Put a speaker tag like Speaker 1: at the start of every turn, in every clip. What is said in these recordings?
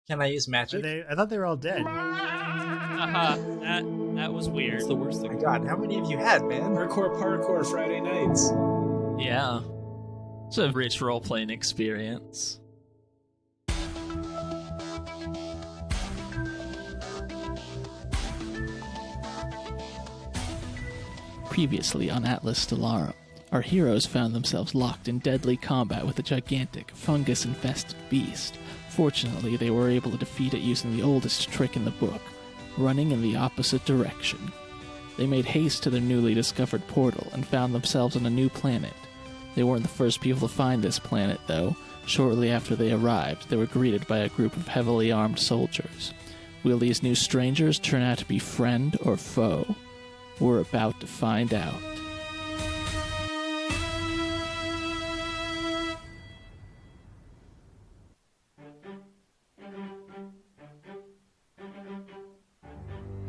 Speaker 1: Can I use magic?
Speaker 2: I thought they were all dead.
Speaker 3: That was weird.
Speaker 4: It's the worst
Speaker 1: Oh
Speaker 4: thing.
Speaker 1: my god, how many have you had, man?
Speaker 5: Hardcore parkour Friday nights.
Speaker 3: Yeah. It's a rich role-playing experience. Previously on Atlas Stellarum, our heroes found themselves locked in deadly combat with a gigantic, fungus-infested beast. Fortunately, they were able to defeat it using the oldest trick in the book, running in the opposite direction. They made haste to their newly discovered portal and found themselves on a new planet. They weren't the first people to find this planet, though. Shortly after they arrived, they were greeted by a group of heavily armed soldiers. Will these new strangers turn out to be friend or foe? We're about to find out.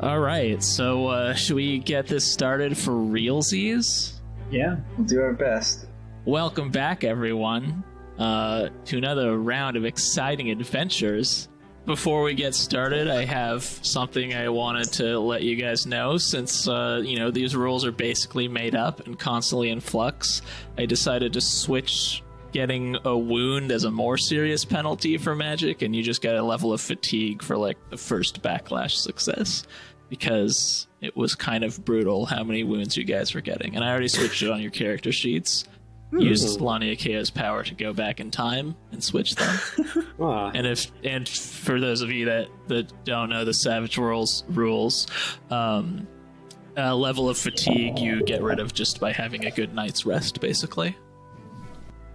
Speaker 3: All right, so should we get this started for realsies?
Speaker 5: Yeah.
Speaker 1: We'll do our best.
Speaker 3: Welcome back, everyone, to another round of exciting adventures. Before we get started, I have something I wanted to let you guys know. Since, these rules are basically made up and constantly in flux, I decided to switch getting a wound as a more serious penalty for magic, and you just get a level of fatigue for, the first backlash success, because it was kind of brutal how many wounds you guys were getting. And I already switched it on your character sheets. Used Lania Kea's power to go back in time and switch them. And for those of you that don't know the Savage Worlds rules, level of fatigue you get rid of just by having a good night's rest, basically.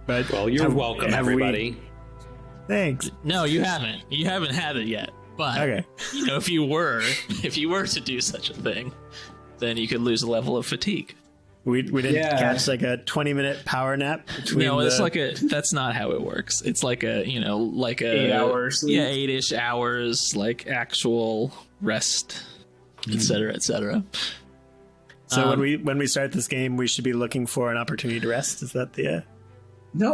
Speaker 2: But
Speaker 4: Well, you're welcome, everybody.
Speaker 2: Thanks.
Speaker 3: No, you haven't. You haven't had it yet. But
Speaker 2: Okay.
Speaker 3: if you were to do such a thing, then you could lose a level of fatigue.
Speaker 2: We didn't catch a 20-minute power nap between
Speaker 3: No, it's that's not how it works. It's like a
Speaker 5: 8 hours sleep.
Speaker 3: Yeah, 8-ish hours, actual rest, etc., etc.
Speaker 2: So when we start this game, we should be looking for an opportunity to rest. Is that the?
Speaker 5: No,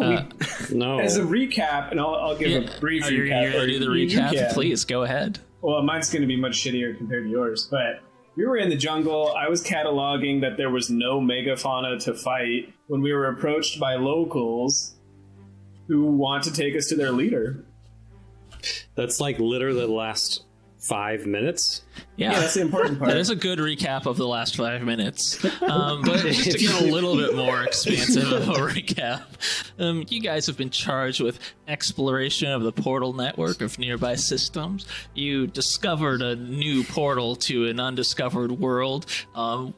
Speaker 4: No.
Speaker 5: as a recap, and I'll give a brief recap.
Speaker 3: You're going to do the recap?
Speaker 5: You can.
Speaker 3: Please, go ahead.
Speaker 5: Well, mine's going to be much shittier compared to yours, but we were in the jungle. I was cataloging that there was no megafauna to fight when we were approached by locals who want to take us to their leader.
Speaker 4: That's literally the last 5 minutes.
Speaker 3: Yeah,
Speaker 5: that's the important part.
Speaker 3: That is a good recap of the last 5 minutes. But just to get a little bit more expansive of a recap, you guys have been charged with exploration of the portal network of nearby systems. You discovered a new portal to an undiscovered world.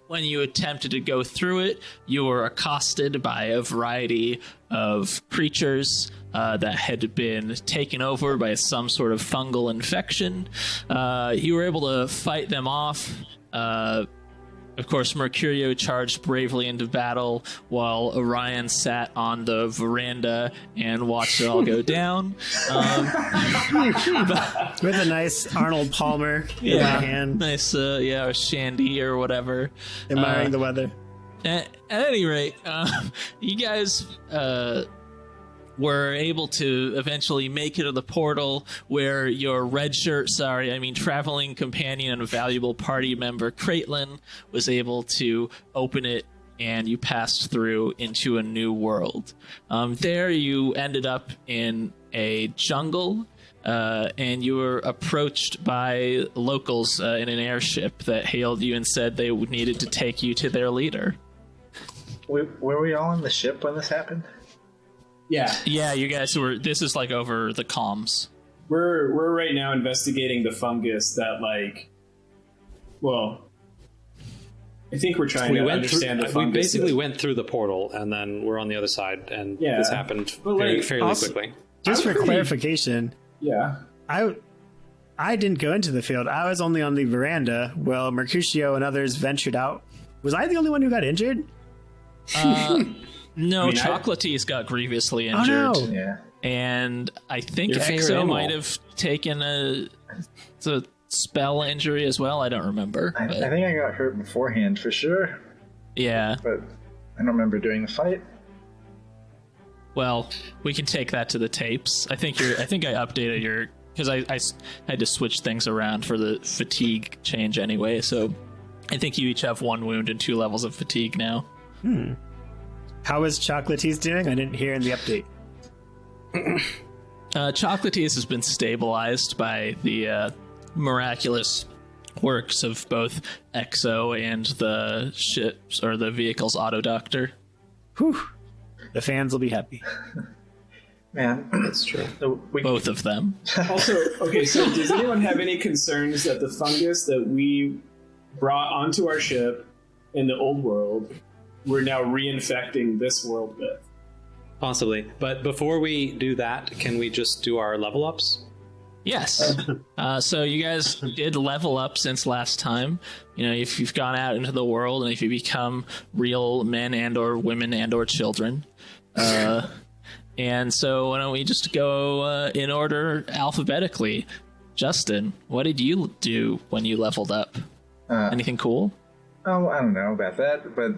Speaker 3: When you attempted to go through it, you were accosted by a variety of creatures that had been taken over by some sort of fungal infection. You were able to fight them off. Of course, Mercurio charged bravely into battle while Orion sat on the veranda and watched it all go down.
Speaker 2: With a nice Arnold Palmer in my hand,
Speaker 3: Nice, or Shandy or whatever.
Speaker 2: admiring the weather.
Speaker 3: At any rate, you guys were able to eventually make it to the portal where your traveling companion and valuable party member, Caitlin, was able to open it, and you passed through into a new world. There you ended up in a jungle, and you were approached by locals in an airship that hailed you and said they needed to take you to their leader.
Speaker 1: Were we all on the ship when this happened?
Speaker 5: Yeah,
Speaker 3: you guys were. This is over the comms.
Speaker 5: we're right now investigating the fungus that I think we're trying to understand the fungus.
Speaker 4: We basically went through the portal, and then we're on the other side, and this happened fairly quickly.
Speaker 2: Just for clarification, I didn't go into the field. I was only on the veranda while Mercutio and others ventured out. Was I the only one who got injured?
Speaker 3: No, Chocolate's got grievously injured.
Speaker 2: Oh, no.
Speaker 1: Yeah.
Speaker 3: And I think
Speaker 4: Your favorite
Speaker 3: Exo
Speaker 4: animal.
Speaker 3: might have taken a spell injury as well. I don't remember.
Speaker 1: I think I got hurt beforehand for sure,
Speaker 3: Yeah.
Speaker 1: but I don't remember doing the fight.
Speaker 3: Well, we can take that to the tapes. I think I updated your because I had to switch things around for the fatigue change anyway. So I think you each have 1 wound and 2 levels of fatigue now.
Speaker 2: How is Chocolatees doing? I didn't hear in the update.
Speaker 3: Chocolatees has been stabilized by the miraculous works of both Exo and the ship's or the vehicle's auto doctor.
Speaker 2: Whew. The fans will be happy.
Speaker 1: Man,
Speaker 4: That's true.
Speaker 3: Both of them.
Speaker 5: Also, okay, so does anyone have any concerns that the fungus that we brought onto our ship in the old world, we're now reinfecting this world with?
Speaker 4: Possibly. But before we do that, can we just do our level ups?
Speaker 3: Yes. So you guys did level up since last time. You know, if you've gone out into the world and if you become real men and or women and or children. And so why don't we just go in order alphabetically? Justin, what did you do when you leveled up? Anything cool?
Speaker 1: Oh, I don't know about that, but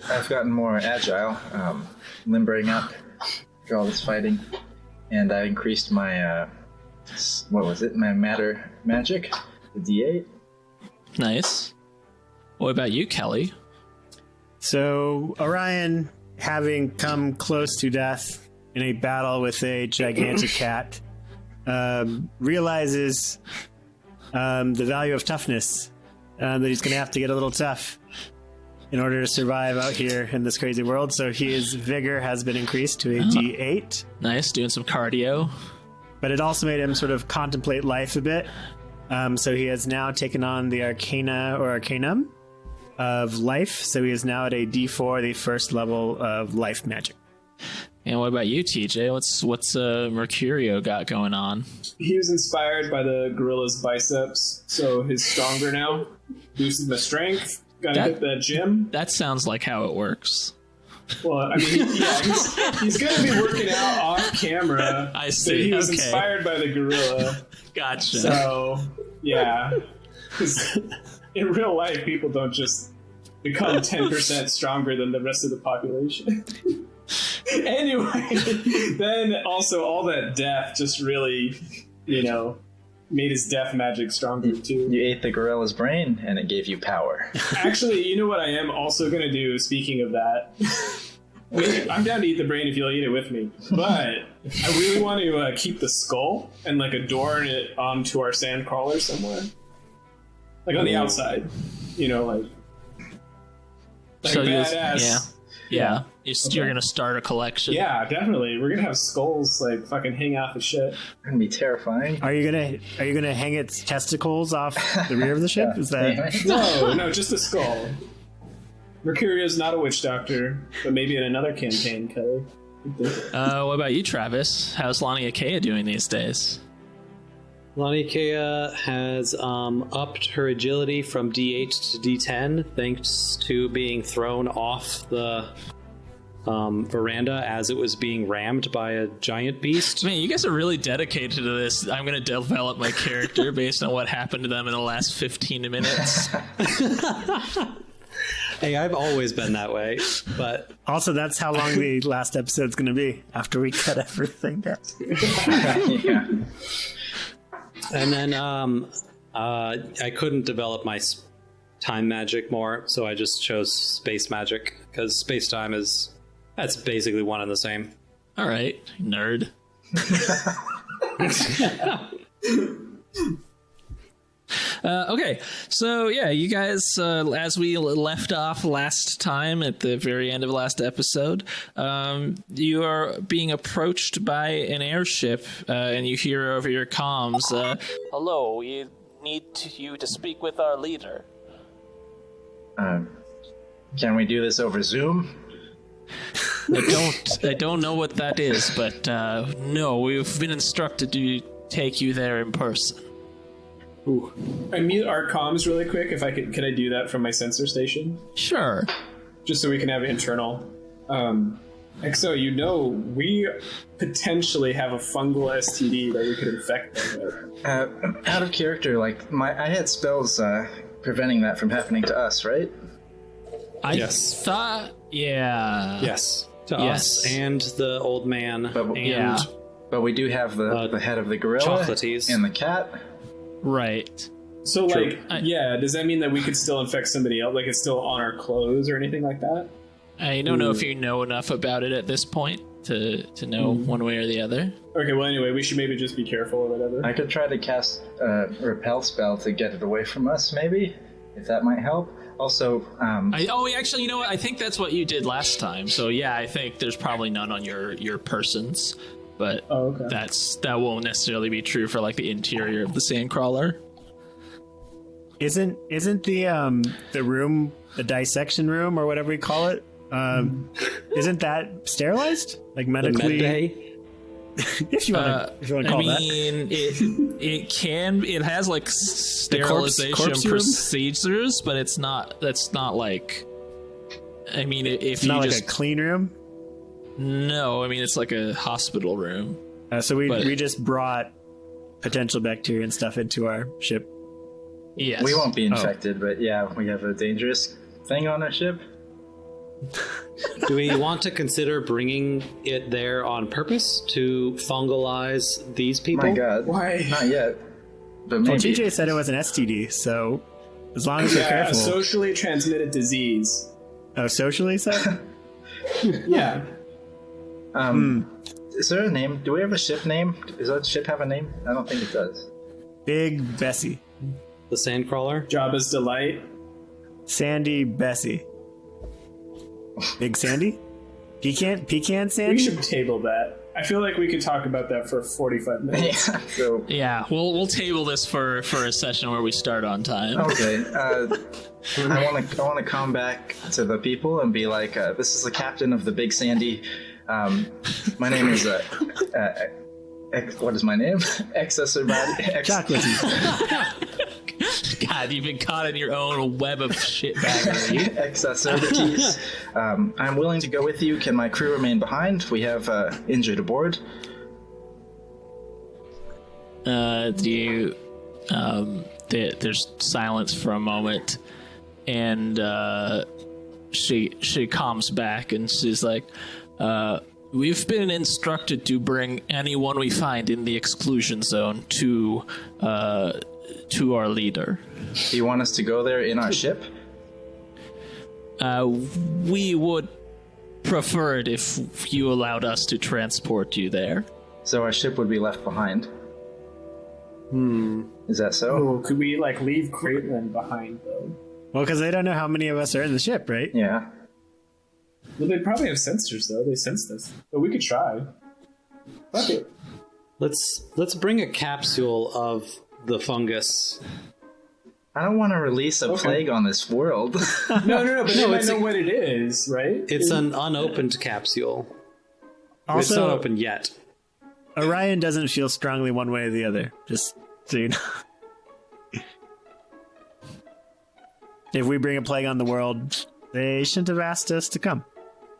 Speaker 1: I've gotten more agile, limbering up for all this fighting, and I increased my, my matter magic, the D8.
Speaker 3: Nice. What about you, Kelly?
Speaker 2: So, Orion, having come close to death in a battle with a gigantic cat, realizes the value of toughness. That he's going to have to get a little tough in order to survive out here in this crazy world. So his vigor has been increased to a D8.
Speaker 3: Nice, doing some cardio.
Speaker 2: But it also made him sort of contemplate life a bit. So he has now taken on the Arcana or Arcanum of life. So he is now at a D4, the first level of life magic.
Speaker 3: And what about you, TJ? What's Mercurio got going on?
Speaker 5: He was inspired by the gorilla's biceps, so he's stronger now. Boosted my strength. Gotta hit that gym.
Speaker 3: That sounds like how it works.
Speaker 5: Well, I mean, yeah, he's gonna be working out off camera.
Speaker 3: I see.
Speaker 5: He was inspired by the gorilla.
Speaker 3: Gotcha.
Speaker 5: So, yeah. Because in real life, people don't just become 10% stronger than the rest of the population. Anyway, then also all that death just really, made his death magic stronger too.
Speaker 1: You ate the gorilla's brain and it gave you power.
Speaker 5: Actually, you know what I am also going to do, speaking of that? I'm down to eat the brain if you'll eat it with me. But I really want to keep the skull and adorn it onto our sand crawler somewhere. Like on the outside. Like
Speaker 3: so
Speaker 5: badass.
Speaker 3: Yeah. You're gonna start a collection.
Speaker 5: Yeah, definitely. We're gonna have skulls fucking hang off the ship.
Speaker 1: It's gonna be terrifying.
Speaker 2: Are you gonna hang its testicles off the rear of the ship?
Speaker 1: Yeah.
Speaker 2: Is that
Speaker 5: No, just a skull. Mercurio's not a witch doctor, but maybe in another campaign, Kelly.
Speaker 3: What about you, Travis? How's Lani Akea doing these days?
Speaker 4: Lani Akea has upped her agility from D8 to D10 thanks to being thrown off the veranda as it was being rammed by a giant beast.
Speaker 3: Man, you guys are really dedicated to this. I'm going to develop my character based on what happened to them in the last 15 minutes.
Speaker 4: Hey, I've always been that way, but...
Speaker 2: Also, that's how long the last episode's going to be after we cut everything down.
Speaker 1: Yeah.
Speaker 4: And then I couldn't develop my time magic more, so I just chose space magic, because space-time that's basically one and the same.
Speaker 3: All right, nerd. Okay, so yeah, you guys, as we left off last time at the very end of the last episode, you are being approached by an airship, and you hear over your comms, "Hello, we need you to speak with our leader."
Speaker 1: Can we do this over Zoom?
Speaker 3: I don't know what that is, but no, we've been instructed to take you there in person.
Speaker 5: Ooh. I mute our comms really quick. If I can I do that from my sensor station?
Speaker 3: Sure.
Speaker 5: Just so we can have it internal. Exo, we potentially have a fungal STD that we could infect them with.
Speaker 1: Out of character, I had spells preventing that from happening to us, right?
Speaker 4: Yes.
Speaker 3: Thought, yeah.
Speaker 4: Yes. To us and the old man.
Speaker 1: But But we do have the head of the gorilla
Speaker 4: Chocolates.
Speaker 1: and the cat.
Speaker 3: Right.
Speaker 5: So,
Speaker 3: True.
Speaker 5: like, yeah, does that mean that we could still infect somebody else? Like, it's still on our clothes or anything like that?
Speaker 3: I don't know if you know enough about it at this point to know one way or the other.
Speaker 5: Okay, well, anyway, we should maybe just be careful or whatever.
Speaker 1: I could try to cast a repel spell to get it away from us, maybe, if that might help. Also,
Speaker 3: Actually, you know what? I think that's what you did last time. So yeah, I think there's probably none on your persons, but
Speaker 5: okay.
Speaker 3: that won't necessarily be true for like the interior of the sandcrawler.
Speaker 2: Isn't the room, the dissection room or whatever we call it, isn't that sterilized? Like medically?
Speaker 4: The med bay?
Speaker 2: if you want to call that.
Speaker 3: It has like sterilization
Speaker 2: corpse room?
Speaker 3: procedures, but that's not like, I mean, if
Speaker 2: It's
Speaker 3: you
Speaker 2: not
Speaker 3: just
Speaker 2: like a clean room?
Speaker 3: no, I mean it's like a hospital room.
Speaker 2: So we just brought potential bacteria and stuff into our ship.
Speaker 3: Yes.
Speaker 1: we won't be infected, but yeah, we have a dangerous thing on our ship.
Speaker 4: Do we want to consider bringing it there on purpose to fungalize these people?
Speaker 1: My God.
Speaker 5: Why?
Speaker 1: Not yet. But
Speaker 2: Well,
Speaker 1: maybe.
Speaker 2: TJ said it was an STD, so as long as you're
Speaker 5: Yeah,
Speaker 2: careful.
Speaker 5: a socially transmitted disease.
Speaker 2: Oh, socially said?
Speaker 5: Yeah.
Speaker 1: Is there a name? Do we have a ship name? Does our ship have a name? I don't think it does.
Speaker 2: Big Bessie.
Speaker 4: The Sandcrawler?
Speaker 5: Jabba's Delight.
Speaker 2: Sandy Bessie. Big Sandy? Pecan
Speaker 5: We
Speaker 2: Sandy?
Speaker 5: should table that. I feel like we could talk about that for 45 minutes.
Speaker 1: Yeah, so...
Speaker 3: Yeah, we'll table this for a session where we start on time.
Speaker 1: Okay, I want to come back to the people and be like, this is the captain of the Big Sandy. My name is what is my name?
Speaker 2: Chocolatey.
Speaker 3: God, you've been caught in your own web of shitbaggery.
Speaker 1: Exacerbities. I'm willing to go with you. Can my crew remain behind? We have injured aboard.
Speaker 3: There's silence for a moment, and she comes back and she's like, we've been instructed to bring anyone we find in the exclusion zone to our leader.
Speaker 1: Do you want us to go there in our ship?
Speaker 3: We would prefer it if you allowed us to transport you there.
Speaker 1: So our ship would be left behind. Is that so?
Speaker 5: Oh, could we, like, leave Caitlin behind, though?
Speaker 2: Well, because they don't know how many of us are in the ship, right?
Speaker 1: Yeah.
Speaker 5: Well, they probably have sensors, though. They sense this. But we could try. Fuck it.
Speaker 4: Let's bring a capsule of the fungus.
Speaker 1: I don't want to release a plague on this world.
Speaker 5: No, but they might
Speaker 4: it's
Speaker 5: know what it is, right?
Speaker 4: It's an unopened capsule. It's
Speaker 2: Also,
Speaker 4: not open yet.
Speaker 2: Orion doesn't feel strongly one way or the other. Just so you know. If we bring a plague on the world, they shouldn't have asked us to come.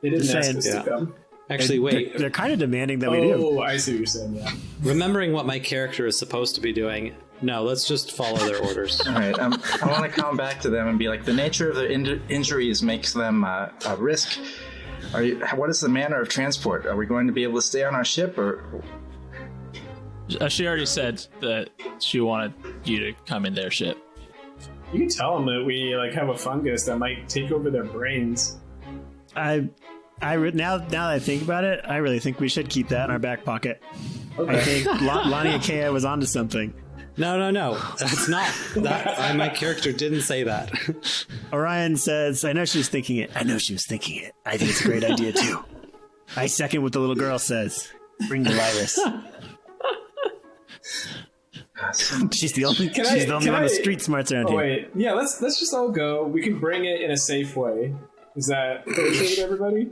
Speaker 5: They didn't
Speaker 2: Just
Speaker 5: ask
Speaker 2: saying.
Speaker 5: us
Speaker 4: Yeah.
Speaker 5: to come.
Speaker 4: Actually, wait.
Speaker 2: They're kind of demanding that we do.
Speaker 5: Oh, I see what you're saying, yeah.
Speaker 4: Remembering what my character is supposed to be doing, no, let's just follow their orders.
Speaker 1: All right, I want to come back to them and be like, the nature of their injuries makes them a risk. What is the manner of transport? Are we going to be able to stay on our ship, or...
Speaker 3: She already said that she wanted you to come in their ship.
Speaker 5: You can tell them that we, like, have a fungus that might take over their brains.
Speaker 2: Now that I think about it, I really think we should keep that in our back pocket.
Speaker 5: Okay.
Speaker 2: I think Lonnie Akea was onto something.
Speaker 4: No. That's not. My character didn't say that.
Speaker 2: Orion says, I know she was thinking it. I know she was thinking it. I think it's a great idea, too. I second what the little girl says. Bring the virus. She's the only one with street smarts around here.
Speaker 5: Wait. Yeah, let's just all go. We can bring it in a safe way. Is that okay with everybody?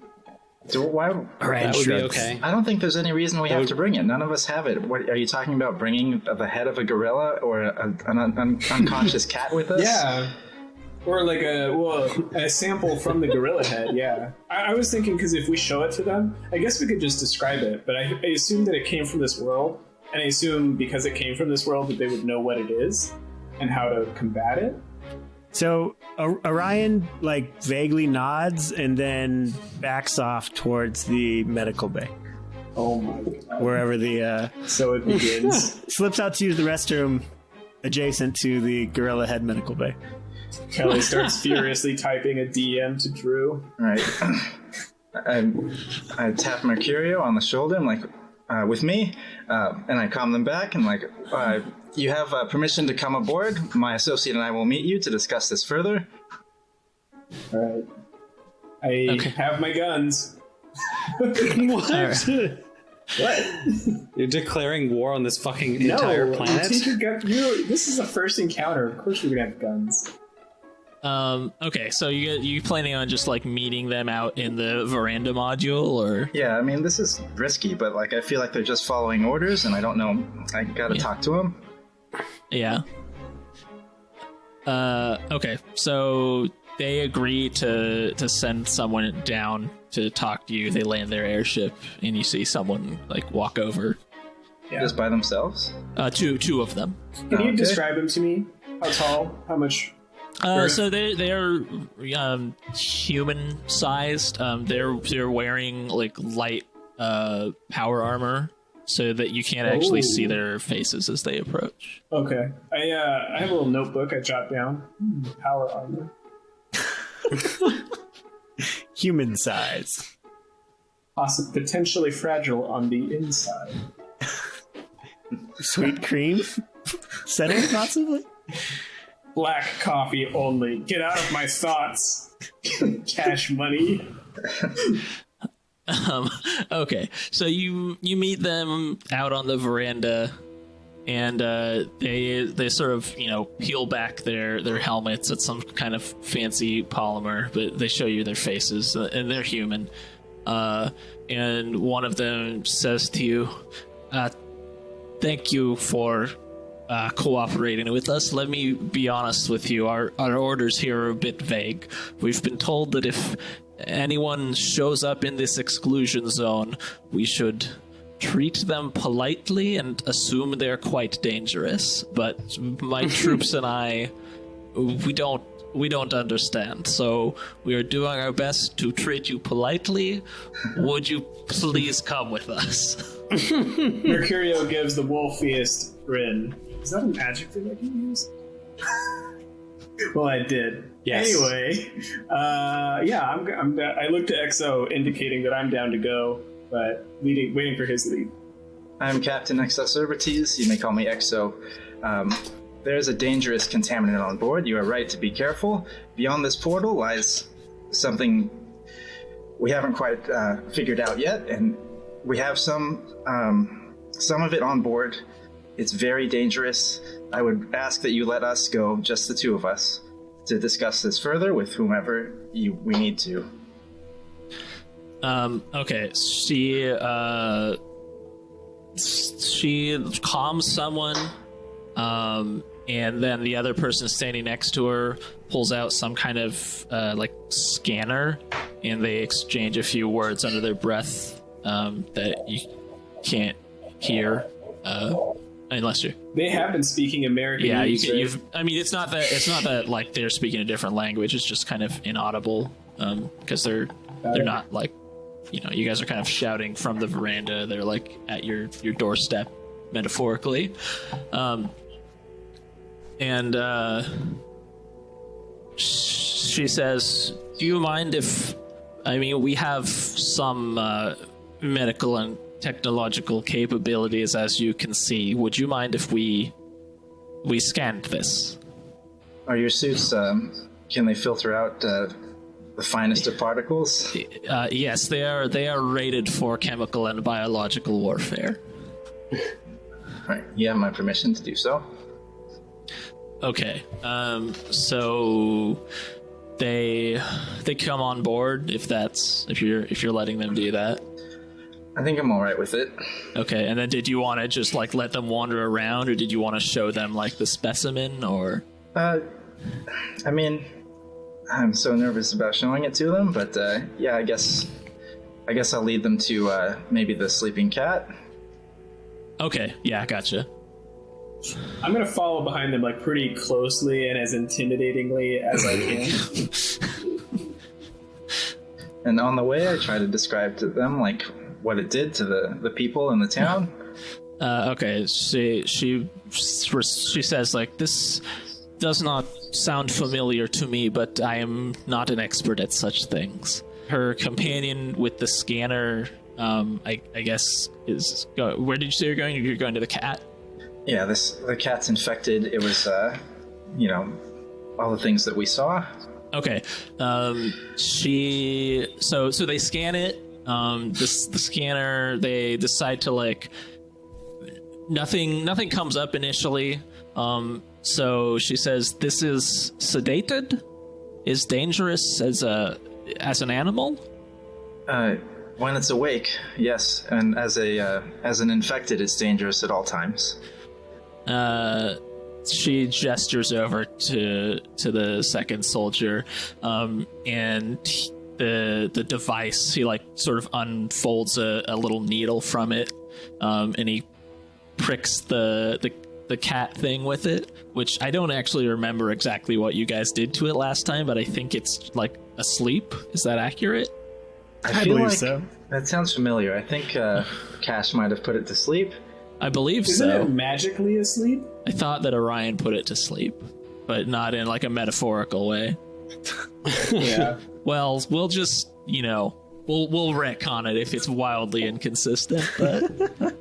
Speaker 1: Why?
Speaker 2: Orion
Speaker 4: That would be
Speaker 2: shrugs.
Speaker 4: okay.
Speaker 1: I don't think there's any reason we have to bring it. None of us have it. What are you talking about? Bringing the head of a gorilla or an unconscious cat with us?
Speaker 5: Yeah. Or like a sample from the gorilla head, yeah. I was thinking, because if we show it to them, I guess we could just describe it, but I assume that it came from this world, and I assume because it came from this world that they would know what it is and how to combat it.
Speaker 2: So Orion vaguely nods and then backs off towards the medical bay.
Speaker 5: Oh my god.
Speaker 2: wherever the
Speaker 5: So it begins.
Speaker 2: slips out to use the restroom adjacent to the Gorilla Head Medical Bay.
Speaker 5: Kelly starts furiously typing a DM to Drew.
Speaker 1: All right. I tap Mercurio on the shoulder. I'm like, with me, and I calm them back. And like, you have permission to come aboard. My associate and I will meet you to discuss this further.
Speaker 5: Alright. I have my guns.
Speaker 4: What?
Speaker 3: Alright.
Speaker 5: What?
Speaker 4: You're declaring war on this fucking entire
Speaker 5: You
Speaker 4: planet?
Speaker 5: take your gun. This is the first encounter. Of course you're gonna have guns.
Speaker 3: Okay, so you planning on just like meeting them out in the veranda module, or?
Speaker 1: Yeah, I mean, this is risky, but like, I feel like they're just following orders, and I don't know. I gotta talk to them.
Speaker 3: Yeah. Okay, so they agree to send someone down to talk to you. They land their airship, and you see someone like walk over.
Speaker 5: Yeah.
Speaker 1: Just by themselves.
Speaker 3: Two of them.
Speaker 5: Can you
Speaker 1: Okay.
Speaker 5: describe them to me? How tall? How much?
Speaker 3: So they are human sized. They're wearing like light power armor, so that you can't actually see their faces as they approach.
Speaker 5: Okay. I have a little notebook I jot down. Power armor.
Speaker 2: Human size.
Speaker 5: Potentially fragile on the inside.
Speaker 2: Sweet cream setting, possibly?
Speaker 5: Black coffee only. Get out of my thoughts. Cash money.
Speaker 3: Okay, so you meet them out on the veranda, and they sort of peel back their helmets. It's some kind of fancy polymer, but they show you their faces, and they're human. And one of them says to you, "Thank you for cooperating with us. Let me be honest with you. Our orders here are a bit vague. We've been told that if anyone shows up in this exclusion zone, we should treat them politely and assume they're quite dangerous. But my troops and I, we don't understand. So we are doing our best to treat you politely. Would you please come with us?"
Speaker 5: Mercurio gives the wolfiest grin. Is that an adjective I can use? Well, I did.
Speaker 4: Yes.
Speaker 5: Anyway, I'm I look to XO, indicating that I'm down to go, but waiting for his lead.
Speaker 1: I'm Captain Exocerbites. You may call me Exo. There's a dangerous contaminant on board. You are right to be careful. Beyond this portal lies something we haven't quite figured out yet, and we have some of it on board. It's very dangerous. I would ask that you let us go, just the two of us, to discuss this further with whomever we need to.
Speaker 3: Okay, she calms someone, and then the other person standing next to her pulls out some kind of like scanner, and they exchange a few words under their breath that you can't hear unless you.
Speaker 5: They have been speaking American.
Speaker 3: Yeah,
Speaker 5: English, right?
Speaker 3: you've. I mean, it's not that like they're speaking a different language. It's just kind of inaudible because they're not like, you guys are kind of shouting from the veranda. They're like at your doorstep, metaphorically, and she says, "Do you mind if? I mean, we have some medical and technological capabilities, as you can see. Would you mind if we scanned this?"
Speaker 1: Are your suits, can they filter out the finest of particles?
Speaker 3: Yes, they are rated for chemical and biological warfare.
Speaker 1: Right. You have my permission to do so.
Speaker 3: Okay, so they come on board if you're letting them do that.
Speaker 1: I think I'm all right with it.
Speaker 3: Okay, and then did you want to just like let them wander around, or did you want to show them like the specimen, or?
Speaker 1: I mean, I'm so nervous about showing it to them, but yeah, I guess I'll lead them to maybe the sleeping cat.
Speaker 3: Okay, yeah, gotcha.
Speaker 5: I'm gonna follow behind them like pretty closely and as intimidatingly as I can.
Speaker 1: And on the way, I try to describe to them like what it did to the people in the town.
Speaker 3: Okay, she says, like, this does not sound familiar to me, but I am not an expert at such things. Her companion with the scanner, I guess, is... Where did you say you're going? You're going to the cat?
Speaker 1: Yeah, the cat's infected. It was, all the things that we saw.
Speaker 3: Okay. So they scan it. The scanner, they decide to, like... Nothing comes up initially. So she says, this is sedated? Is dangerous as an animal?
Speaker 1: When it's awake, yes, and as an infected, it's dangerous at all times.
Speaker 3: She gestures over to the second soldier, and the device, he, like, sort of unfolds a little needle from it, and he pricks the cat thing with it, which I don't actually remember exactly what you guys did to it last time, but I think it's, like, asleep. Is that accurate?
Speaker 1: I
Speaker 2: believe
Speaker 1: like
Speaker 2: so.
Speaker 1: That sounds familiar. I think Cash might have put it to sleep.
Speaker 3: I believe
Speaker 5: Isn't
Speaker 3: so.
Speaker 5: it magically asleep?
Speaker 3: I thought that Orion put it to sleep, but not in, like, a metaphorical way.
Speaker 5: Yeah.
Speaker 3: Well, we'll just, we'll retcon it if it's wildly inconsistent, but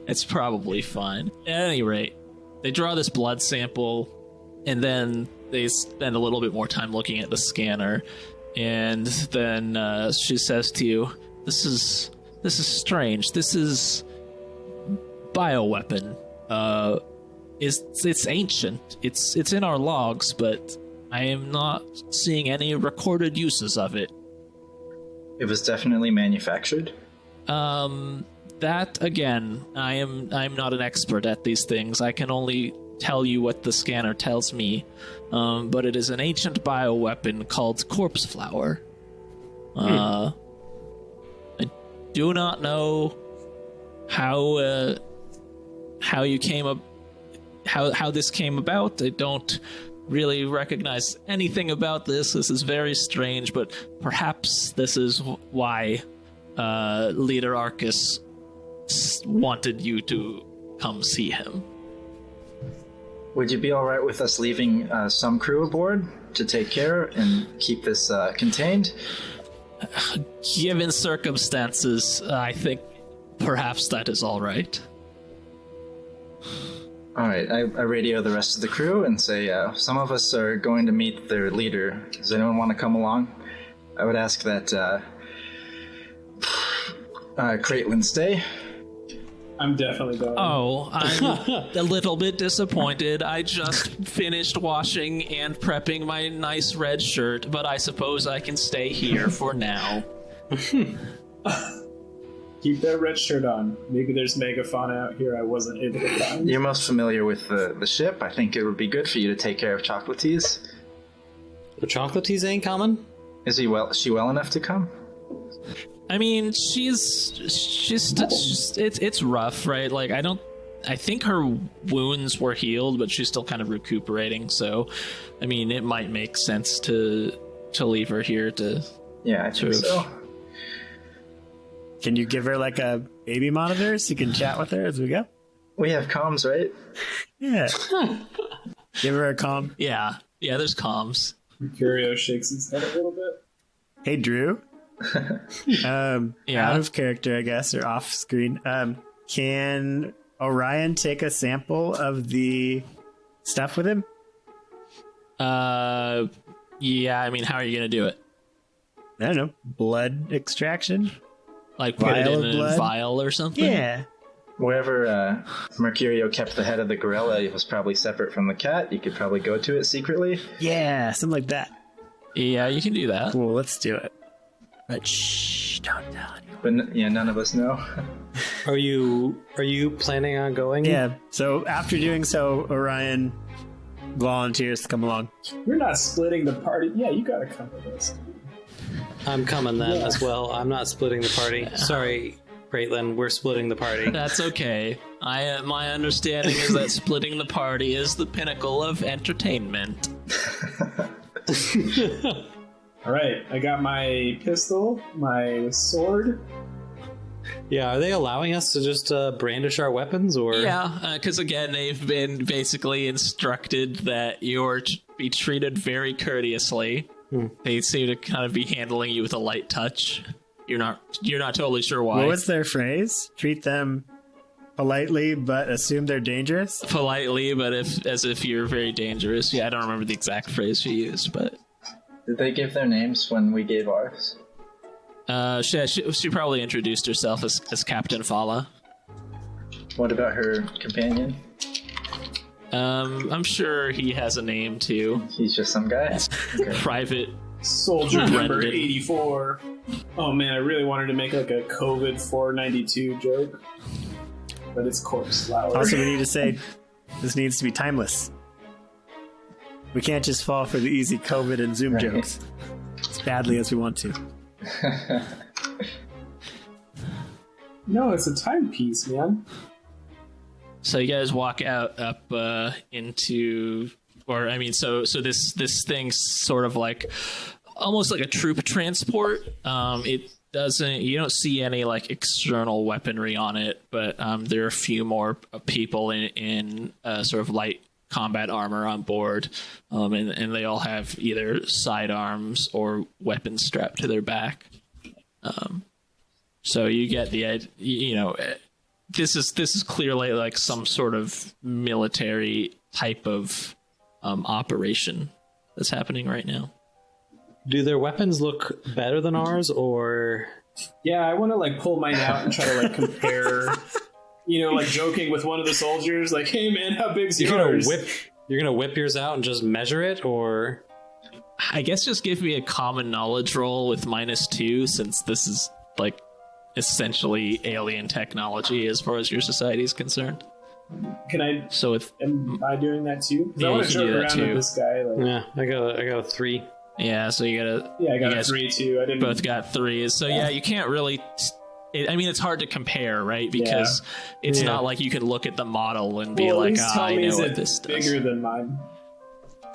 Speaker 3: it's probably fine. At any rate, they draw this blood sample, and then they spend a little bit more time looking at the scanner, and then she says to you, This is strange. This is bioweapon. It's ancient. It's in our logs, but I am not seeing any recorded uses of it.
Speaker 1: It was definitely manufactured.
Speaker 3: That again, I'm not an expert at these things. I can only tell you what the scanner tells me. But it is an ancient bioweapon called corpse flower. I do not know how you came up, how this came about. I don't really recognize anything about this. This is very strange, but perhaps this is why Leader Arcus wanted you to come see him.
Speaker 1: Would you be all right with us leaving some crew aboard to take care and keep this contained?
Speaker 3: Given circumstances, I think perhaps that is all right.
Speaker 1: All right, I radio the rest of the crew and say some of us are going to meet their leader. Does anyone want to come along? I would ask that Caitlin stay.
Speaker 5: I'm definitely going.
Speaker 3: Oh, I'm a little bit disappointed. I just finished washing and prepping my nice red shirt, but I suppose I can stay here for now.
Speaker 5: Keep that red shirt on. Maybe there's megafauna out here I wasn't able to find.
Speaker 1: You're most familiar with the ship. I think it would be good for you to take care of Chocolatees.
Speaker 4: The Chocolatees ain't coming?
Speaker 1: Is she well enough to come?
Speaker 3: I mean, it's rough, right? Like, I think her wounds were healed, but she's still kind of recuperating. So, I mean, it might make sense to leave her here to.
Speaker 1: Yeah, I think so.
Speaker 2: Can you give her like a baby monitor so you can chat with her as we go?
Speaker 1: We have comms, right?
Speaker 2: Yeah. Give her a comm.
Speaker 3: Yeah, there's comms.
Speaker 5: Curio shakes his head a little bit.
Speaker 2: Hey, Drew.
Speaker 3: Yeah.
Speaker 2: Out of character, I guess, or off screen. Can Orion take a sample of the stuff with him?
Speaker 3: Yeah, I mean, how are you gonna do it?
Speaker 2: I don't know. Blood extraction?
Speaker 3: Like put it in a vial or something?
Speaker 2: Yeah.
Speaker 1: Wherever Mercurio kept the head of the gorilla, it was probably separate from the cat. You could probably go to it secretly.
Speaker 2: Yeah, something like that.
Speaker 3: Yeah, you can do that.
Speaker 2: Cool, let's do it. But shh, don't tell anyone.
Speaker 1: But yeah, none of us know.
Speaker 4: Are you planning on going?
Speaker 2: Yeah, so after doing so, Orion volunteers to come along.
Speaker 5: We're not splitting the party. Yeah, you gotta come with us.
Speaker 4: I'm coming then as well. I'm not splitting the party. Sorry, Caitlin, we're splitting the party.
Speaker 3: That's okay. My understanding is that splitting the party is the pinnacle of entertainment.
Speaker 5: All right, I got my pistol, my sword,
Speaker 4: Yeah, are they allowing us to just brandish our weapons, or?
Speaker 3: Yeah, because again, they've been basically instructed that you're to be treated very courteously. They seem to kind of be handling you with a light touch. You're not totally sure why.
Speaker 2: What was their phrase? Treat them politely, but assume they're dangerous?
Speaker 3: Politely, but as if you're very dangerous. Yeah, I don't remember the exact phrase she used, but...
Speaker 1: Did they give their names when we gave ours?
Speaker 3: She probably introduced herself as Captain Fala.
Speaker 1: What about her companion?
Speaker 3: I'm sure he has a name too.
Speaker 1: He's just some guy? Okay.
Speaker 3: Private
Speaker 5: Soldier number
Speaker 3: Brendan.
Speaker 5: 84. Oh man, I really wanted to make like a COVID 492 joke, but it's corpse flower.
Speaker 2: Also, we need to say this needs to be timeless. We can't just fall for the easy COVID and Zoom jokes as badly as we want to.
Speaker 5: No, it's a timepiece, man.
Speaker 3: So you guys walk out up into, or I mean, so this thing's sort of like almost like a troop transport. It doesn't, you don't see any like external weaponry on it, but there are a few more people in sort of light combat armor on board, and they all have either sidearms or weapons strapped to their back. So you get the, this is clearly like some sort of military type of operation that's happening right now.
Speaker 4: Do their weapons look better than ours, or?
Speaker 5: Yeah, I want to like pull mine out and try to like compare. Like joking with one of the soldiers, like, "Hey man, how big's yours?"
Speaker 4: You're gonna whip yours out and just measure it, or?
Speaker 3: I guess just give me a common knowledge roll with -2, since this is like essentially alien technology as far as your society is concerned.
Speaker 5: Can I?
Speaker 3: So with
Speaker 5: Am I doing that too? 'Cause
Speaker 3: Yeah,
Speaker 5: I want
Speaker 3: you
Speaker 5: to
Speaker 3: can
Speaker 5: joke
Speaker 3: do that
Speaker 5: around
Speaker 3: too.
Speaker 5: with this guy. Like,
Speaker 4: Yeah, I got a 3.
Speaker 3: yeah, so you gotta
Speaker 5: yeah, I got
Speaker 3: you
Speaker 5: a
Speaker 3: guys
Speaker 5: 3 too. I didn't.
Speaker 3: both got 3s. So yeah, you can't really. I mean, it's hard to compare, right? Because it's
Speaker 4: Yeah.
Speaker 3: not like you can look at the model and be
Speaker 5: Well, at
Speaker 3: like,
Speaker 5: least tell
Speaker 3: I
Speaker 5: me
Speaker 3: know
Speaker 5: is
Speaker 3: what
Speaker 5: it
Speaker 3: this does.
Speaker 5: bigger than mine?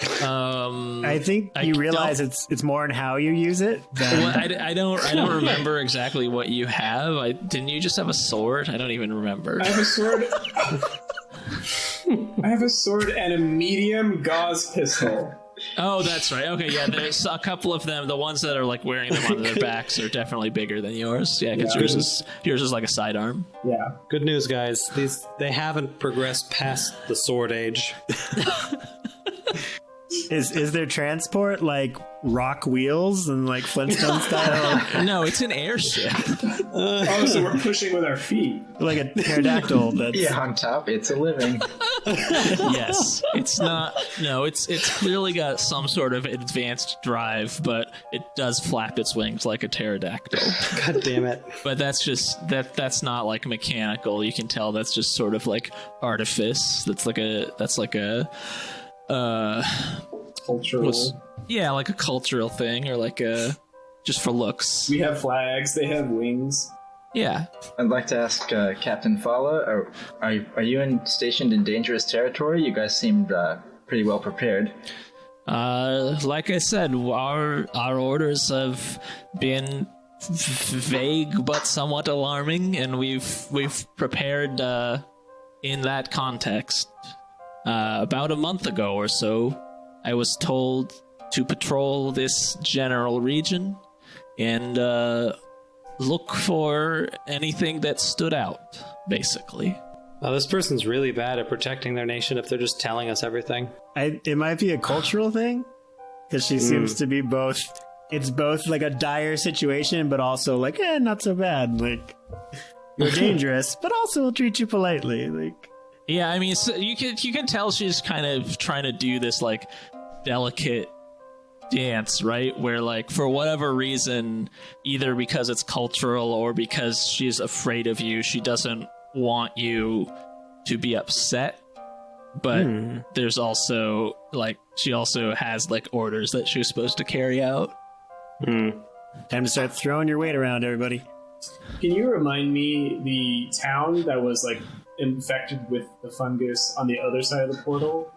Speaker 2: I think
Speaker 3: I
Speaker 2: you realize
Speaker 3: don't-
Speaker 2: it's more in how you use it than
Speaker 3: Well, I don't remember exactly what you have. Didn't you just have a sword? I don't even remember.
Speaker 5: I have a sword. I have a sword and a medium gauze pistol.
Speaker 3: Oh, that's right. Okay, yeah, there's a couple of them. The ones that are like wearing them on their backs are definitely bigger than yours. Yeah, because yours is like a sidearm.
Speaker 5: Yeah.
Speaker 4: Good news, guys. They haven't progressed past the sword age.
Speaker 2: is their transport like rock wheels and like Flintstone style,
Speaker 3: No, it's an airship.
Speaker 5: Oh, so we're pushing with our feet.
Speaker 2: like a pterodactyl? That's
Speaker 1: Yeah, on top, it's a living.
Speaker 3: Yes, it's not. No, it's clearly got some sort of advanced drive, but it does flap its wings like a pterodactyl.
Speaker 4: God damn it.
Speaker 3: But that's not like mechanical. You can tell that's just sort of like artifice. That's like a
Speaker 5: Cultural.
Speaker 3: yeah, like a cultural thing, or like a just for looks.
Speaker 5: We have flags. They have wings.
Speaker 3: Yeah.
Speaker 1: I'd like to ask Captain Fala, are you stationed in dangerous territory? You guys seemed pretty well prepared.
Speaker 3: Like I said, our orders have been vague but somewhat alarming, and we've prepared in that context. About a month ago or so, I was told to patrol this general region and look for anything that stood out, basically.
Speaker 4: Wow, this person's really bad at protecting their nation if they're just telling us everything.
Speaker 2: it might be a cultural thing because she seems to be both. It's both like a dire situation, but also like, not so bad. Like, you're dangerous, but also we'll treat you politely. Like,
Speaker 3: Yeah, I mean, so you can tell she's kind of trying to do this like delicate dance, right? Where like for whatever reason, either because it's cultural or because she's afraid of you, she doesn't want you to be upset. But there's also like she also has like orders that she's supposed to carry out.
Speaker 2: time to start throwing your weight around, everybody.
Speaker 5: Can you remind me the town that was like infected with the fungus on the other side of the portal?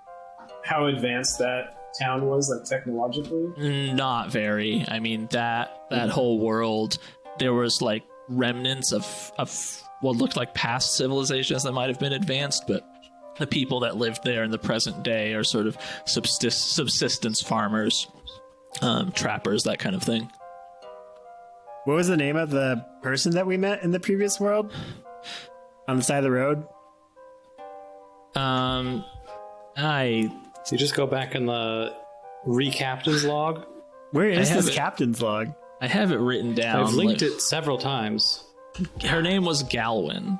Speaker 5: How advanced that town was, like technologically?
Speaker 3: Not very. I mean, that whole world, there was like remnants of what looked like past civilizations that might have been advanced, but the people that lived there in the present day are sort of subsistence farmers, trappers, that kind of thing.
Speaker 2: What was the name of the person that we met in the previous world? On the side of the road?
Speaker 4: So you just go back in the recaptain's log.
Speaker 2: Where is this captain's log?
Speaker 3: I have it written down.
Speaker 4: I've linked it several times.
Speaker 3: Her name was Galwin.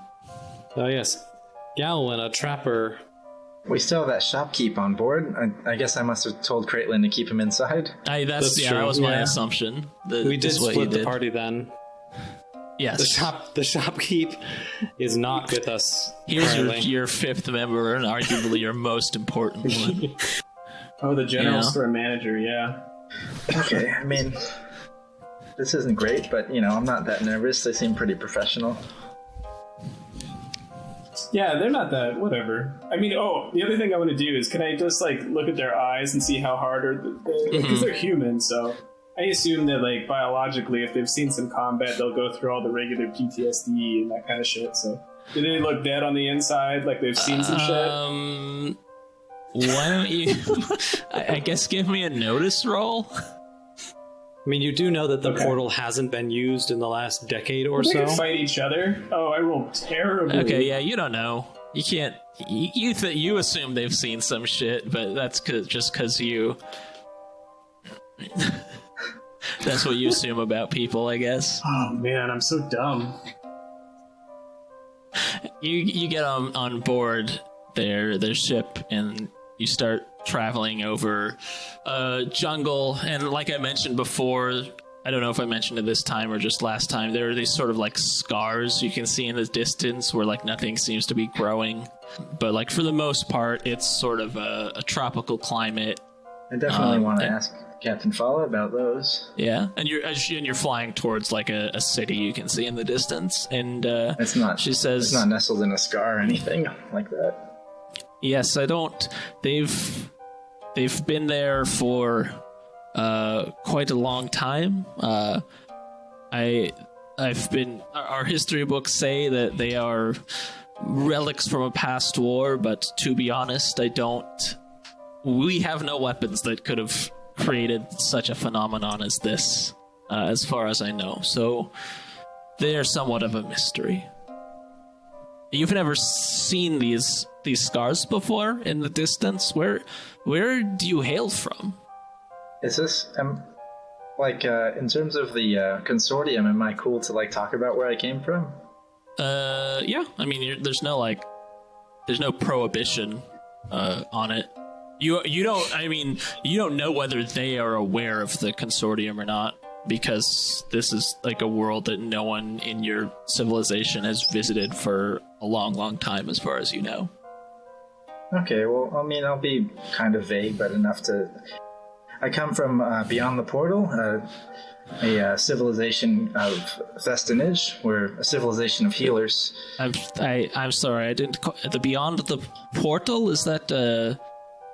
Speaker 4: Oh yes, Galwin, a trapper.
Speaker 1: We still have that shopkeep on board. I guess I must have told Caitlin to keep him inside.
Speaker 4: That's true.
Speaker 3: That was my assumption.
Speaker 4: We did split the party then.
Speaker 3: Yes.
Speaker 4: The shopkeep is not with us.
Speaker 3: Here's your fifth member and arguably your most important one.
Speaker 5: Oh, the general store manager, yeah.
Speaker 1: Okay, I mean, this isn't great, but, I'm not that nervous. They seem pretty professional.
Speaker 5: Yeah, they're not that, whatever. I mean, the other thing I want to do is, can I just, look at their eyes and see how hard because they're human, so I assume that, biologically, if they've seen some combat, they'll go through all the regular PTSD and that kind of shit, so. Do they look dead on the inside, like they've seen some shit?
Speaker 3: Why don't you, I guess, give me a notice roll?
Speaker 4: I mean, you do know that the portal hasn't been used in the last decade or
Speaker 5: They
Speaker 4: so.
Speaker 5: can fight each other. Oh, I rolled terribly.
Speaker 3: Okay, yeah, you don't know. You can't. You assume they've seen some shit, but that's just because you. That's what you assume about people, I guess.
Speaker 5: Oh man, I'm so dumb.
Speaker 3: You get on board their ship and you start traveling over jungle, and like I mentioned before, I don't know if I mentioned it this time or just last time, there are these sort of scars you can see in the distance where nothing seems to be growing, but for the most part it's sort of a tropical climate.
Speaker 1: I definitely want to ask Captain Fala about those.
Speaker 3: Yeah, and you're flying towards a city you can see in the distance, and
Speaker 1: it's not.
Speaker 3: She says
Speaker 1: it's not nestled in a scar or anything like that.
Speaker 3: Yes, I don't. They've been there for quite a long time. Our history books say that they are relics from a past war, but to be honest, we have no weapons that could have created such a phenomenon as this, as far as I know. So they are somewhat of a mystery. You've never seen these scars before in the distance? Where do you hail from?
Speaker 1: Is this in terms of the consortium? Am I cool to talk about where I came from?
Speaker 3: Yeah. I mean, there's no prohibition on it. You don't. I mean, you don't know whether they are aware of the consortium or not, because this is a world that no one in your civilization has visited for a long, long time, as far as you know.
Speaker 1: Okay, well, I mean, I'll be kind of vague, but enough to... I come from beyond the portal, a civilization of Festinage. We're a civilization of healers.
Speaker 3: I'm sorry, I didn't... The beyond the portal? Is that...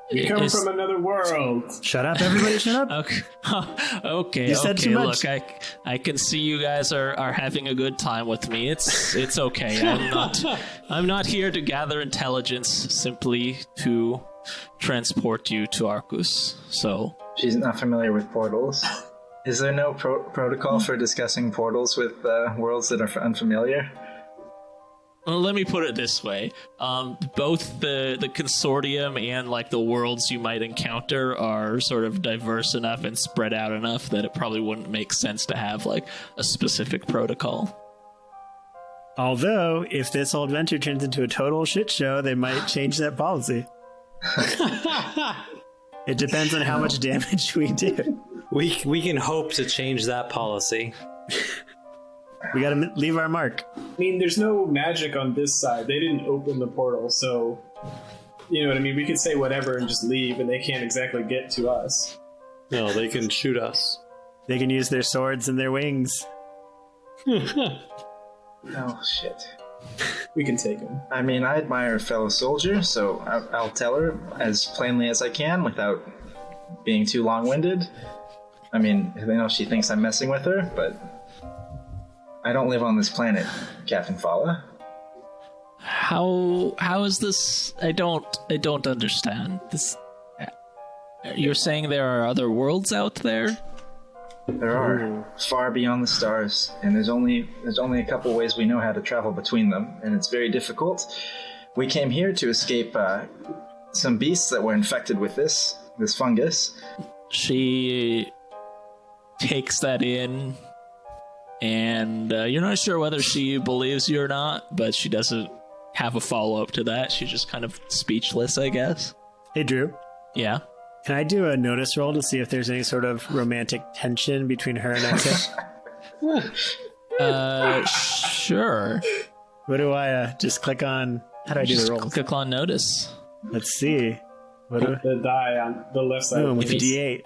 Speaker 5: You come from another world.
Speaker 2: Shut up, everybody, shut up.
Speaker 3: Okay.
Speaker 2: You said too much.
Speaker 3: Look, I can see you guys are having a good time with me. It's okay. I'm not here to gather intelligence, simply to transport you to Arcus. So
Speaker 1: she's not familiar with portals. Is there no protocol for discussing portals with worlds that are unfamiliar?
Speaker 3: Well, let me put it this way. Both the consortium and the worlds you might encounter are sort of diverse enough and spread out enough that it probably wouldn't make sense to have a specific protocol.
Speaker 2: Although, if this whole adventure turns into a total shit show, they might change that policy. It depends on how much damage we do.
Speaker 4: We can hope to change that policy.
Speaker 2: We gotta leave our mark.
Speaker 5: I mean, there's no magic on this side. They didn't open the portal, so... You know what I mean? We could say whatever and just leave, and they can't exactly get to us.
Speaker 4: No, they can shoot us.
Speaker 2: They can use their swords and their wings.
Speaker 1: Oh, shit.
Speaker 5: We can take them.
Speaker 1: I mean, I admire a fellow soldier, so I'll tell her as plainly as I can without being too long-winded. I mean, she thinks I'm messing with her, but... I don't live on this planet, Captain Fala.
Speaker 3: How is this? I don't understand this. You're saying there are other worlds out there?
Speaker 1: There are, far beyond the stars, and there's only a couple ways we know how to travel between them, and it's very difficult. We came here to escape some beasts that were infected with this fungus.
Speaker 3: She takes that in, and you're not sure whether she believes you or not, but she doesn't have a follow-up to that. She's just kind of speechless, I guess.
Speaker 2: Hey, Drew.
Speaker 3: Yeah?
Speaker 2: Can I do a notice roll to see if there's any sort of romantic tension between her and Exa?
Speaker 3: Sure.
Speaker 2: What do I just click on? How do I do
Speaker 3: Just
Speaker 2: the roll?
Speaker 3: click on notice.
Speaker 2: Let's see. What do
Speaker 5: The die on the left side.
Speaker 2: Boom,
Speaker 5: of
Speaker 2: with
Speaker 5: the
Speaker 2: a
Speaker 5: face.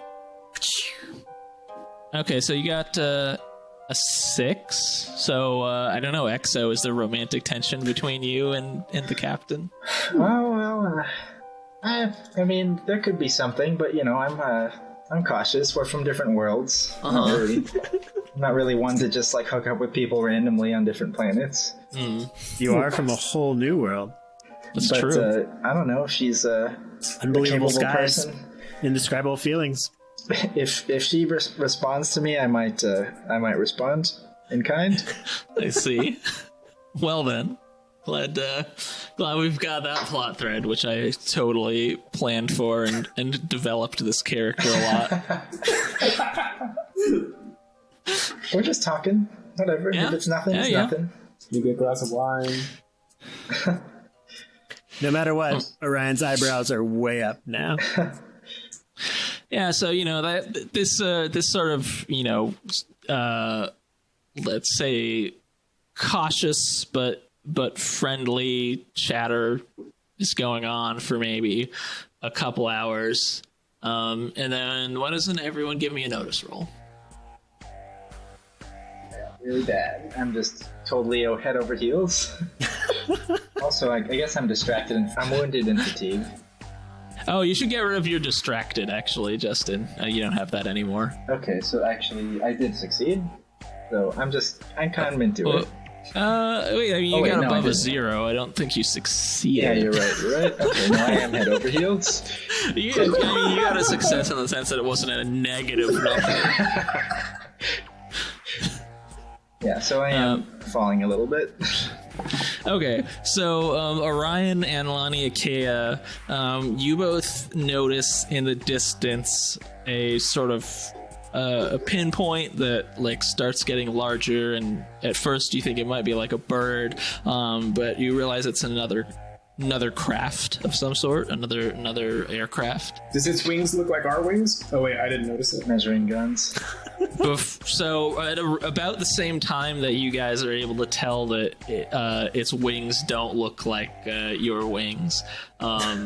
Speaker 2: D8.
Speaker 3: Okay, so you got a 6. So, I don't know, Exo, is there romantic tension between you and the captain?
Speaker 1: I mean, there could be something, but I'm cautious. We're from different worlds. I'm not really one to just like hook up with people randomly on different planets.
Speaker 2: You are from a whole new world.
Speaker 3: That's
Speaker 1: But
Speaker 3: true.
Speaker 1: I don't know if she's
Speaker 2: Unbelievable
Speaker 1: capable
Speaker 2: skies,
Speaker 1: person.
Speaker 2: indescribable feelings.
Speaker 1: If she responds to me, I might respond in kind.
Speaker 3: I see. Well then, glad we've got that plot thread, which I totally planned for and developed this character a lot.
Speaker 1: We're just talking. Whatever.
Speaker 3: Yeah.
Speaker 1: If it's nothing, it's
Speaker 3: Yeah.
Speaker 1: nothing.
Speaker 5: You get a glass of wine.
Speaker 2: No matter what, Orion's eyebrows are way up now.
Speaker 3: Yeah, so that this sort of let's say cautious but friendly chatter is going on for maybe a couple hours, and then why doesn't everyone give me a notice roll?
Speaker 1: Really bad. I'm just totally head over heels. Also, I guess I'm distracted and I'm wounded and fatigued.
Speaker 3: Oh, you should get rid of your distracted, actually, Justin. You don't have that anymore.
Speaker 1: Okay, so actually, I did succeed. So I'm kind of into it.
Speaker 3: Wait, I mean, you
Speaker 1: wait,
Speaker 3: got
Speaker 1: no, I
Speaker 3: above a
Speaker 1: didn't.
Speaker 3: 0. I don't think you succeeded.
Speaker 1: Yeah, you're right. Okay, now I am head over heels.
Speaker 3: You got a success in the sense that it wasn't a negative number.
Speaker 1: Yeah, so I am falling a little bit.
Speaker 3: Okay, so Orion and Lani Akea, you both notice in the distance a sort of a pinpoint that like starts getting larger, and at first you think it might be like a bird, but you realize it's another craft of some sort, another aircraft.
Speaker 5: Does its wings look like our wings? Oh wait, I didn't notice it.
Speaker 1: Measuring guns.
Speaker 3: So at about the same time that you guys are able to tell that its wings don't look like your wings, someone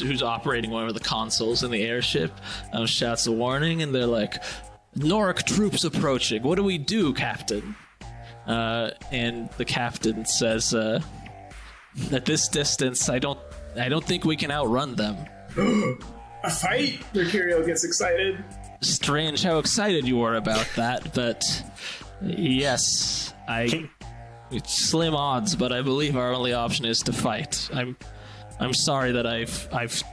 Speaker 3: who's operating one of the consoles in the airship shouts a warning, and they're like, "Norik troops approaching. What do we do, Captain?" And the captain says, "At this distance, I don't think we can outrun them."
Speaker 5: A fight? Mercurial gets excited.
Speaker 3: Strange how excited you were about that, but yes, it's slim odds, but I believe our only option is to fight. I'm sorry that I've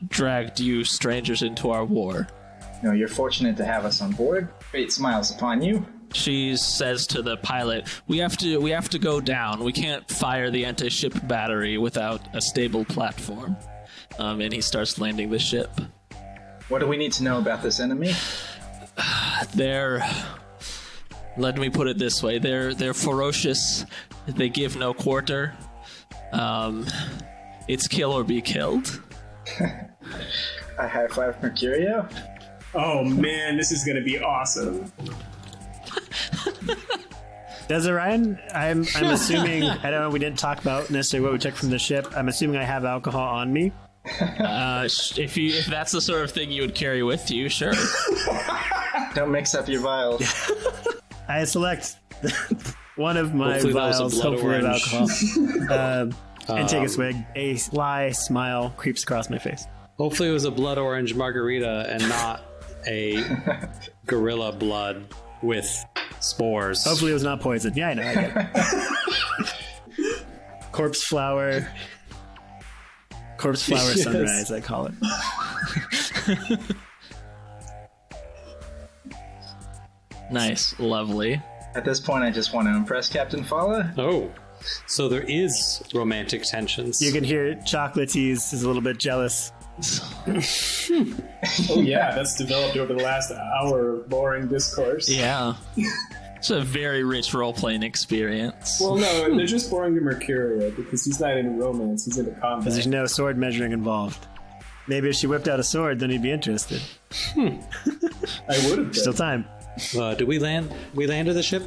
Speaker 3: dragged you strangers into our war.
Speaker 1: No, you're fortunate to have us on board. Fate smiles upon you.
Speaker 3: She says to the pilot, we have to go down. We can't fire the anti-ship battery without a stable platform." And he starts landing the ship.
Speaker 1: What do we need to know about this enemy?
Speaker 3: Let me put it this way, they're ferocious. They give no quarter. It's kill or be killed.
Speaker 1: I high five Mercurio.
Speaker 5: Oh man, this is gonna be awesome.
Speaker 2: Does Orion? I'm assuming, I don't know, we didn't talk about necessarily what we took from the ship. I'm assuming I have alcohol on me.
Speaker 3: If that's the sort of thing you would carry with you, sure.
Speaker 1: Don't mix up your vials.
Speaker 2: I select one of my
Speaker 4: Hopefully that was a
Speaker 2: vials,
Speaker 4: blood
Speaker 2: hopefully of
Speaker 4: orange.
Speaker 2: alcohol, and take a swig. A sly smile creeps across my face.
Speaker 4: Hopefully it was a blood orange margarita and not a gorilla blood with spores.
Speaker 2: Hopefully it was not poison. Yeah, I know. I get it. Corpse flower. Corpse flower
Speaker 4: Yes.
Speaker 2: sunrise, I call it.
Speaker 3: Nice, lovely.
Speaker 1: At this point, I just want to impress Captain Fala.
Speaker 4: Oh, so there is romantic tensions.
Speaker 2: You can hear Chocolatees is a little bit jealous.
Speaker 5: Oh yeah, that's developed over the last hour of boring discourse.
Speaker 3: Yeah. It's a very rich role-playing experience.
Speaker 5: Well, no, they're just boring to Mercurio because he's not into romance; he's into
Speaker 2: Because
Speaker 5: combat.
Speaker 2: there's no sword measuring involved. Maybe if she whipped out a sword, then he'd be interested.
Speaker 5: I would have.
Speaker 2: Still time.
Speaker 4: Do we land? We landed the ship?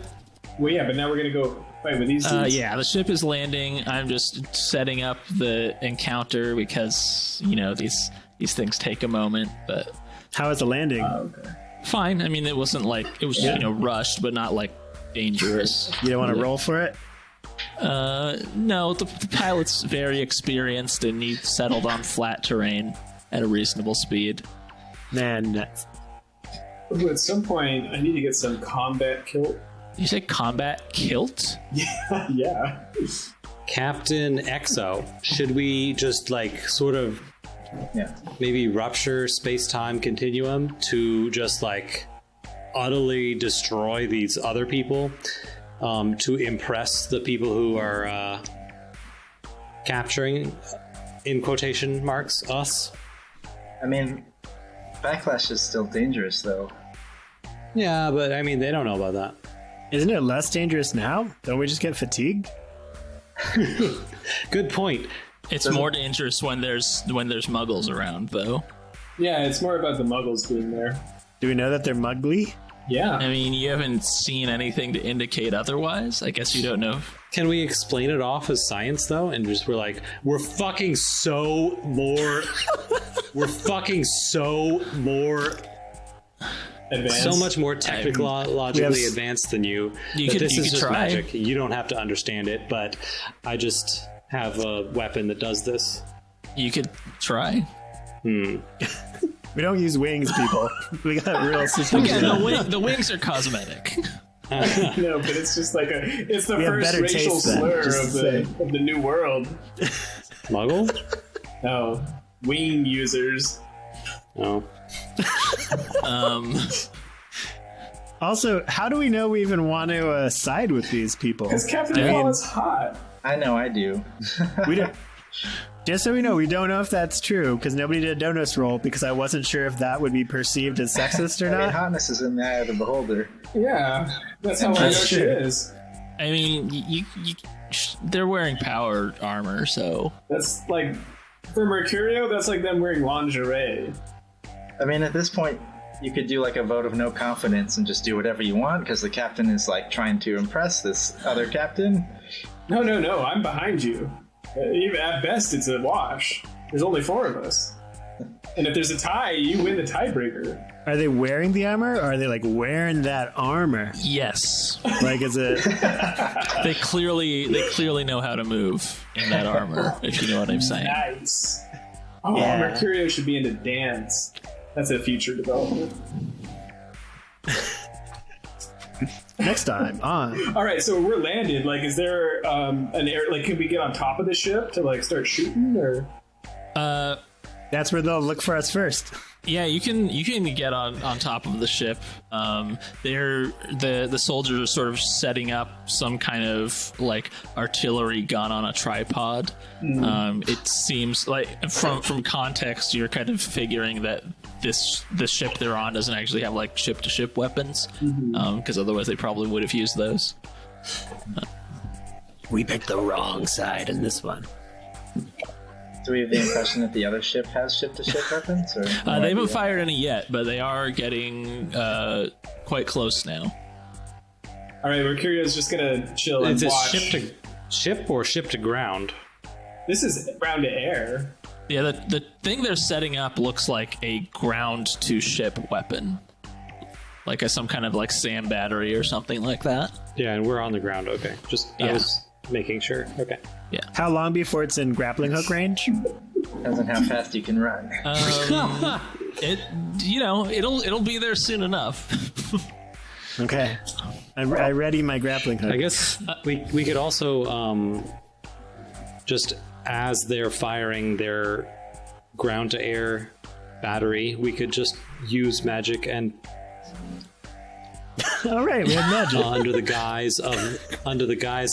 Speaker 5: Well, yeah, but now we're gonna go fight with these dudes.
Speaker 3: Yeah, the ship is landing. I'm just setting up the encounter because, you know, these things take a moment, but
Speaker 2: How is the landing?
Speaker 5: Okay.
Speaker 3: fine. I mean, it wasn't like, it was, you know, rushed, but not like dangerous.
Speaker 2: You don't want to roll for it?
Speaker 3: No, the pilot's very experienced and he settled on flat terrain at a reasonable speed.
Speaker 2: Man, nuts.
Speaker 5: Ooh, at some point, I need to get some combat kilt.
Speaker 3: You say combat kilt?
Speaker 5: Yeah.
Speaker 4: Captain Exo, should we just like sort of
Speaker 1: Yeah.
Speaker 4: maybe rupture space-time continuum to just like utterly destroy these other people to impress the people who are capturing, in quotation marks, us?
Speaker 1: I mean, backlash is still dangerous, though.
Speaker 4: Yeah, but I mean, they don't know about that.
Speaker 2: Isn't it less dangerous now? Don't we just get fatigued?
Speaker 4: Good point.
Speaker 3: It's more dangerous when there's muggles around, though.
Speaker 5: Yeah, it's more about the muggles being there.
Speaker 2: Do we know that they're muggly?
Speaker 5: Yeah.
Speaker 3: I mean, you haven't seen anything to indicate otherwise. I guess you don't know.
Speaker 4: Can we explain it off as science though? And just we're like, we're fucking so more
Speaker 5: Advanced.
Speaker 4: so much more technologically
Speaker 2: We have-
Speaker 4: advanced than you.
Speaker 3: You
Speaker 4: that
Speaker 3: could-
Speaker 4: this
Speaker 3: you
Speaker 4: is
Speaker 3: could
Speaker 4: just
Speaker 3: try.
Speaker 4: magic. You don't have to understand it, but I just have a weapon that does this.
Speaker 3: You could try.
Speaker 2: We don't use wings, people. We got real systems.
Speaker 3: Again, the wings are cosmetic.
Speaker 5: No, but it's just like it's the
Speaker 2: We have
Speaker 5: first
Speaker 2: better
Speaker 5: racial
Speaker 2: taste then,
Speaker 5: slur
Speaker 2: just
Speaker 5: of
Speaker 2: to
Speaker 5: the new world.
Speaker 4: Muggle?
Speaker 5: No, wing users.
Speaker 4: No.
Speaker 2: Also, how do we know we even want to side with these people?
Speaker 5: Because Captain
Speaker 2: I mean,
Speaker 5: Paul is hot.
Speaker 1: I know I do.
Speaker 2: we don't. Just so we know, we don't know if that's true because nobody did a donus roll because I wasn't sure if that would be perceived as sexist or
Speaker 1: I mean,
Speaker 2: not.
Speaker 1: hotness is in the eye of the beholder.
Speaker 5: Yeah, that's how I know
Speaker 2: That's
Speaker 5: she
Speaker 2: true.
Speaker 5: is.
Speaker 3: I mean, they're wearing power armor, so
Speaker 5: That's like for Mercurio. That's like them wearing lingerie.
Speaker 1: I mean, at this point, you could do like a vote of no confidence and just do whatever you want because the captain is like trying to impress this other captain.
Speaker 5: No, I'm behind you. Even at best, it's a wash. There's only 4 of us, and if there's a tie, you win the tiebreaker.
Speaker 2: Are they wearing the armor or are they like wearing that armor?
Speaker 3: yes,
Speaker 2: Like, is it.
Speaker 3: they clearly know how to move in that armor. If you know what I'm saying.
Speaker 5: Nice. Oh,
Speaker 2: Yeah.
Speaker 5: Mercurio should be into dance. That's a future development.
Speaker 2: Next time on.
Speaker 5: All right, so we're landed. Like, is there an air? Like, can we get on top of the ship to like start shooting? Or
Speaker 2: That's where they'll look for us first.
Speaker 3: Yeah, you can get on top of the ship. The soldiers are sort of setting up some kind of like artillery gun on a tripod. It seems like from context, you're kind of figuring that the ship they're on doesn't actually have like ship to ship weapons, because otherwise they probably would have used those.
Speaker 2: We picked the wrong side in this one.
Speaker 1: Do we have the impression that the other ship has ship-to-ship weapons? Or no
Speaker 3: They haven't
Speaker 1: idea?
Speaker 3: fired any yet, but they are getting quite close now.
Speaker 5: all right, Mercurio's just gonna chill and
Speaker 4: Is it
Speaker 5: watch.
Speaker 4: ship or ship to ground?
Speaker 5: This is ground to air.
Speaker 3: Yeah, the thing they're setting up looks like a ground to ship weapon, like some kind of like SAM battery or something like that.
Speaker 4: Yeah, and we're on the ground. Okay, I
Speaker 3: Yeah.
Speaker 4: was making sure. Okay.
Speaker 2: How long before it's in grappling hook range?
Speaker 1: Depends on how fast you can run.
Speaker 3: It'll be there soon enough.
Speaker 2: Okay. I ready my grappling hook.
Speaker 4: I guess we could also just as they're firing their ground to air battery, we could just use magic and
Speaker 2: All right, we have magic.
Speaker 4: under the guise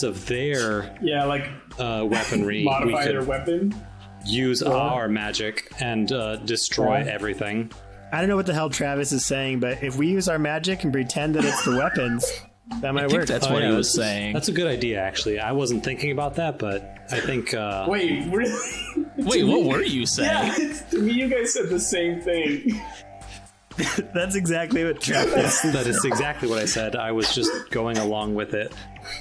Speaker 4: of their
Speaker 5: like
Speaker 4: weaponry,
Speaker 5: modify
Speaker 4: we
Speaker 5: their
Speaker 4: could
Speaker 5: weapon.
Speaker 4: use our magic and destroy everything.
Speaker 2: I don't know what the hell Travis is saying, but if we use our magic and pretend that it's the weapons, that might work.
Speaker 3: That's what he was saying.
Speaker 4: That's a good idea, actually. I wasn't thinking about that, but I think...
Speaker 5: Wait, really?
Speaker 3: Wait, what were you saying?
Speaker 5: Yeah, to me, you guys said the same thing.
Speaker 2: That's exactly what Travis.
Speaker 4: that is exactly what I said. I was just going along with it.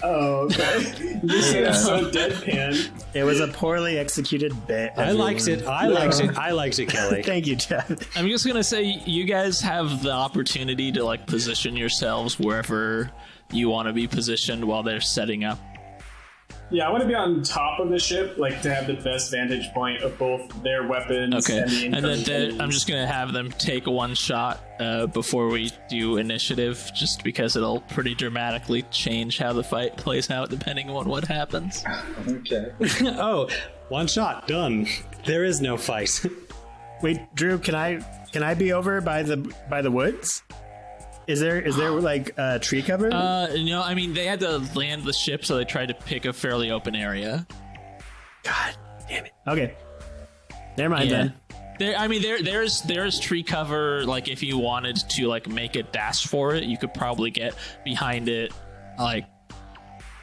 Speaker 5: Oh, okay. You said it so deadpan.
Speaker 2: It was a poorly executed bit.
Speaker 4: I liked it. I liked it, Kelly.
Speaker 2: Thank you, Travis.
Speaker 3: I'm just gonna say you guys have the opportunity to like position yourselves wherever you want to be positioned while they're setting up.
Speaker 5: Yeah, I want to be on top of the ship, like to have the best vantage point of both their weapons
Speaker 3: Okay,
Speaker 5: and the
Speaker 3: and
Speaker 5: incoming
Speaker 3: then I'm
Speaker 5: enemies.
Speaker 3: just gonna have them take one shot before we do initiative, just because it'll pretty dramatically change how the fight plays out depending on what happens.
Speaker 1: Okay.
Speaker 4: Oh, one shot, done. There is no fight.
Speaker 2: Wait, Drew, can I be over by the woods? Is there like tree cover?
Speaker 3: No, I mean they had to land the ship, so they tried to pick a fairly open area.
Speaker 2: God damn it. Okay. Never mind
Speaker 3: Yeah.
Speaker 2: then.
Speaker 3: There's tree cover. Like if you wanted to like make a dash for it, you could probably get behind it, like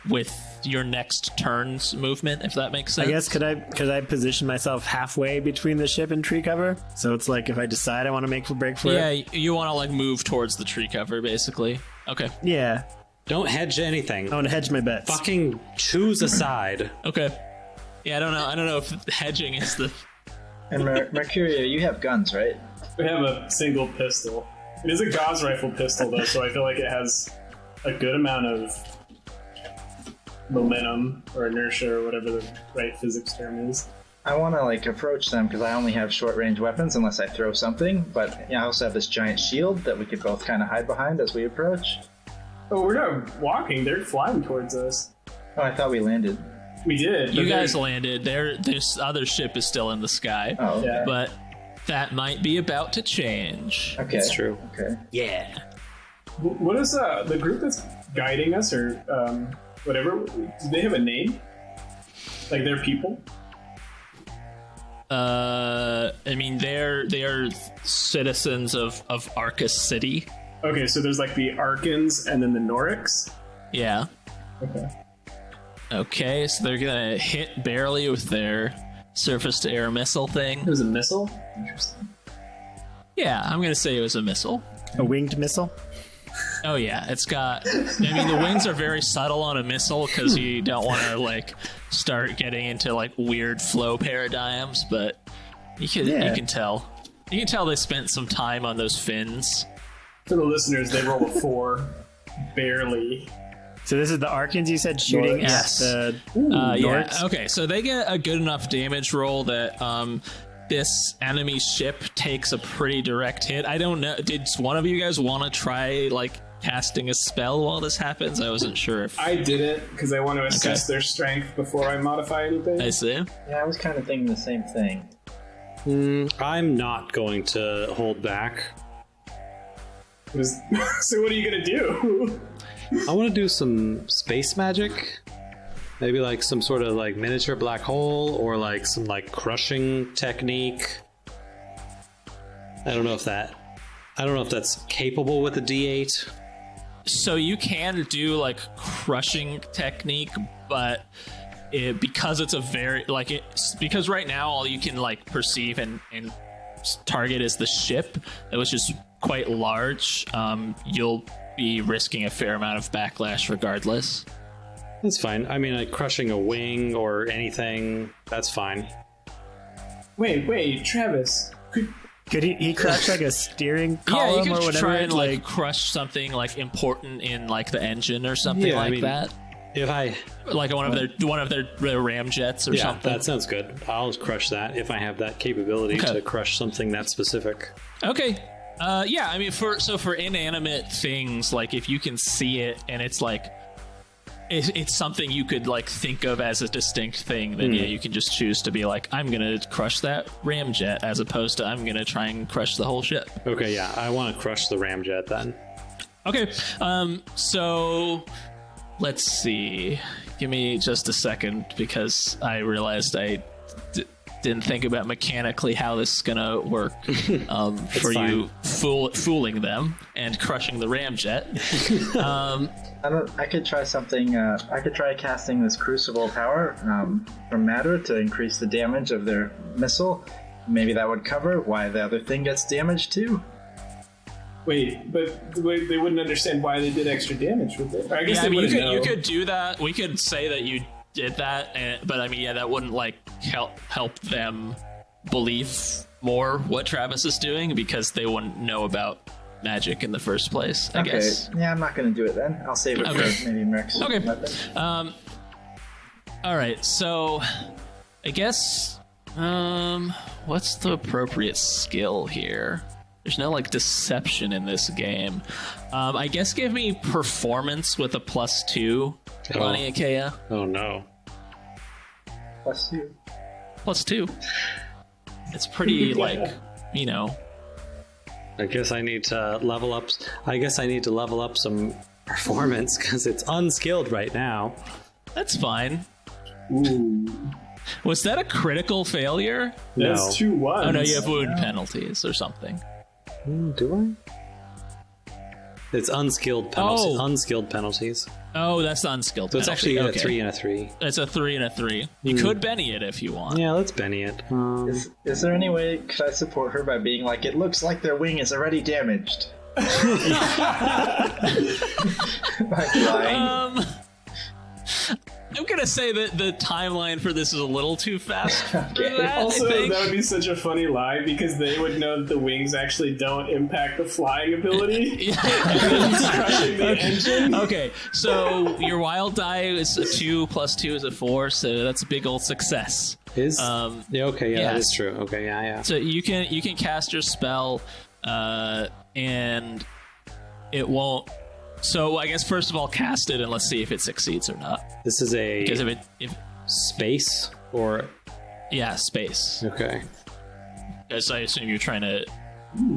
Speaker 3: with your next turn's movement, if that makes sense.
Speaker 2: I guess could I position myself halfway between the ship and tree cover? So it's like if I decide I want to make a break for
Speaker 3: Yeah,
Speaker 2: it.
Speaker 3: you want to like move towards the tree cover, basically. Okay.
Speaker 2: Yeah.
Speaker 4: Don't hedge anything.
Speaker 2: I want to hedge my bets.
Speaker 4: Fucking choose a side.
Speaker 3: Okay. Yeah, I don't know if hedging is the.
Speaker 1: And Mercurio, you have guns, right?
Speaker 5: We have a single pistol. It is a Gauss rifle pistol, though, so I feel like it has a good amount of momentum or inertia or whatever the right physics term is.
Speaker 1: I want to like approach them because I only have short range weapons unless I throw something. But I also have this giant shield that we could both kind of hide behind as we approach.
Speaker 5: Oh, we're not walking. They're flying towards us.
Speaker 1: Oh, I thought we landed.
Speaker 5: We did.
Speaker 3: You
Speaker 5: but
Speaker 3: guys
Speaker 5: they're-
Speaker 3: landed. This other ship is still in the sky.
Speaker 1: Oh, okay.
Speaker 5: Yeah.
Speaker 3: But that might be about to change.
Speaker 1: Okay.
Speaker 4: That's true.
Speaker 1: Okay.
Speaker 3: Yeah.
Speaker 5: What is the group that's guiding us or whatever? Do they have a name? Like their people?
Speaker 3: I mean, they're citizens of Arcus City.
Speaker 5: Okay, so there's like the Arkans and then the Norics.
Speaker 3: Yeah.
Speaker 5: Okay.
Speaker 3: Okay, so they're gonna hit barely with their surface-to-air missile thing.
Speaker 5: It was a missile? Interesting.
Speaker 3: Yeah, I'm gonna say it was a missile.
Speaker 2: A winged missile?
Speaker 3: Oh yeah, it's got. I mean, the wings are very subtle on a missile because you don't want to like start getting into like weird flow paradigms, but you can tell. You can tell they spent some time on those fins.
Speaker 5: For the listeners, they roll a 4. Barely.
Speaker 2: So this is the Arkans you said shooting
Speaker 3: Yes.
Speaker 2: at the
Speaker 3: Yeah.
Speaker 2: Norks?
Speaker 3: Okay, so they get a good enough damage roll that this enemy ship takes a pretty direct hit. I don't know. Did one of you guys want to try like casting a spell while this happens? I wasn't sure if
Speaker 5: I didn't because I want to assess their strength before I modify anything.
Speaker 3: I see.
Speaker 1: Yeah, I was kind of thinking the same thing.
Speaker 4: I'm not going to hold back.
Speaker 5: So what are you gonna do?
Speaker 4: I want to do some space magic. Maybe like some sort of like miniature black hole or like some like crushing technique. I don't know if that's capable with a D8.
Speaker 3: So you can do like crushing technique, but because it's a very because right now all you can like perceive and target is the ship, which is quite large. You'll be risking a fair amount of backlash regardless.
Speaker 4: That's fine. I mean, like crushing a wing or anything, that's fine.
Speaker 5: Wait, Travis.
Speaker 2: Could he crush like a steering
Speaker 3: Yeah,
Speaker 2: column
Speaker 3: you
Speaker 2: or
Speaker 3: could
Speaker 2: whatever?
Speaker 3: try and like crush something like important in like the engine or something
Speaker 4: Yeah, I
Speaker 3: like
Speaker 4: mean,
Speaker 3: that.
Speaker 4: If I
Speaker 3: Like one of their ramjets or
Speaker 4: yeah,
Speaker 3: something.
Speaker 4: that sounds good. I'll crush that if I have that capability
Speaker 3: Okay.
Speaker 4: to crush something that specific.
Speaker 3: Okay. Yeah, I mean, for inanimate things, like if you can see it and it's like it's something you could like think of as a distinct thing, then yeah, you can just choose to be like, I'm gonna crush that ramjet, as opposed to I'm gonna try and crush the whole ship.
Speaker 4: Okay, yeah, I want to crush the ramjet then.
Speaker 3: Okay, so let's see. Give me just a second because I realized I didn't think about mechanically how this is gonna work for
Speaker 4: fine.
Speaker 3: you fooling them and crushing the ramjet.
Speaker 1: I could try something. I could try casting this crucible power from matter to increase the damage of their missile. Maybe that would cover why the other thing gets damaged too.
Speaker 5: Wait, but they wouldn't understand why they did extra damage, would they? Or I guess
Speaker 3: Yeah,
Speaker 5: they
Speaker 3: I mean,
Speaker 5: wouldn't know.
Speaker 3: you could do that. We could say that you did that, but I mean, yeah, that wouldn't like help them believe more what Travis is doing because they wouldn't know about magic in the first place. I guess.
Speaker 1: Yeah, I'm not going to do it then. I'll save it
Speaker 3: Okay.
Speaker 1: for maybe Merc's
Speaker 3: Okay.
Speaker 1: weapon.
Speaker 3: All right. So, I guess, what's the appropriate skill here? There's no like deception in this game. I guess give me performance with a +2, Lonnie Ikea.
Speaker 4: Oh no.
Speaker 1: +2.
Speaker 3: +2. It's pretty like, you know.
Speaker 4: I guess I need to level up. I guess I need to level up some performance because it's unskilled right now.
Speaker 3: That's fine.
Speaker 5: Ooh,
Speaker 3: Was that a critical failure?
Speaker 5: that's
Speaker 4: No.
Speaker 5: 2 ones.
Speaker 3: Oh no, you have wound penalties or something.
Speaker 4: Do I? It's unskilled penalties.
Speaker 3: Oh.
Speaker 4: Unskilled penalties.
Speaker 3: Oh, that's the unskilled
Speaker 4: So it's
Speaker 3: penalty.
Speaker 4: actually a
Speaker 3: Okay.
Speaker 4: 3 and a 3.
Speaker 3: It's a 3 and a 3. You could Benny it if you want.
Speaker 4: Yeah, let's Benny it.
Speaker 1: Is there any way could I support her by being like, it looks like their wing is already damaged? Like lying.
Speaker 3: I'm gonna say that the timeline for this is a little too fast for that.
Speaker 5: Also,
Speaker 3: I think.
Speaker 5: that would be such a funny lie because they would know that the wings actually don't impact the flying ability. And then he's crushing the engine.
Speaker 3: Okay, so your wild die is a 2 + 2 is a 4, so that's a big old success.
Speaker 4: Yeah, okay, yeah,
Speaker 3: yeah.
Speaker 4: that is true. Okay, yeah.
Speaker 3: So you can cast your spell, and it won't. So I guess first of all, cast it and let's see if it succeeds or not.
Speaker 4: This is
Speaker 3: Because
Speaker 4: a
Speaker 3: if
Speaker 4: space or
Speaker 3: yeah, space.
Speaker 4: okay.
Speaker 3: As I assume you're trying to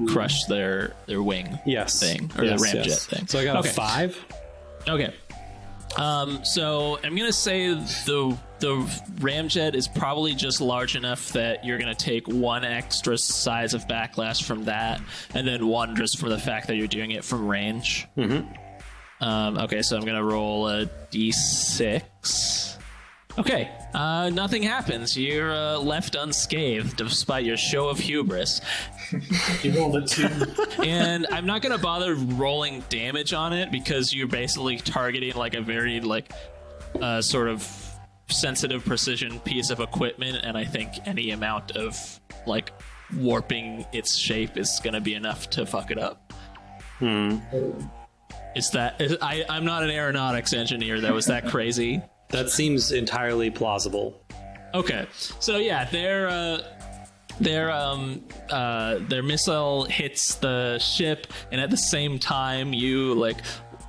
Speaker 3: crush their wing
Speaker 4: Yes.
Speaker 3: thing or
Speaker 4: Yes,
Speaker 3: the ramjet
Speaker 4: yes.
Speaker 3: thing.
Speaker 4: So I got
Speaker 3: Okay.
Speaker 4: a 5.
Speaker 3: Okay. So I'm gonna say the ramjet is probably just large enough that you're gonna take 1 extra size of backlash from that, and then 1 just for the fact that you're doing it from range. Okay, so I'm gonna roll a d6. Okay, nothing happens. You're left unscathed despite your show of hubris.
Speaker 5: You rolled a 2.
Speaker 3: And I'm not gonna bother rolling damage on it because you're basically targeting like a very like sort of sensitive precision piece of equipment, and I think any amount of like warping its shape is gonna be enough to fuck it up. I'm not an aeronautics engineer though. Is that crazy?
Speaker 4: That seems entirely plausible.
Speaker 3: Okay, so yeah, their missile hits the ship, and at the same time, you like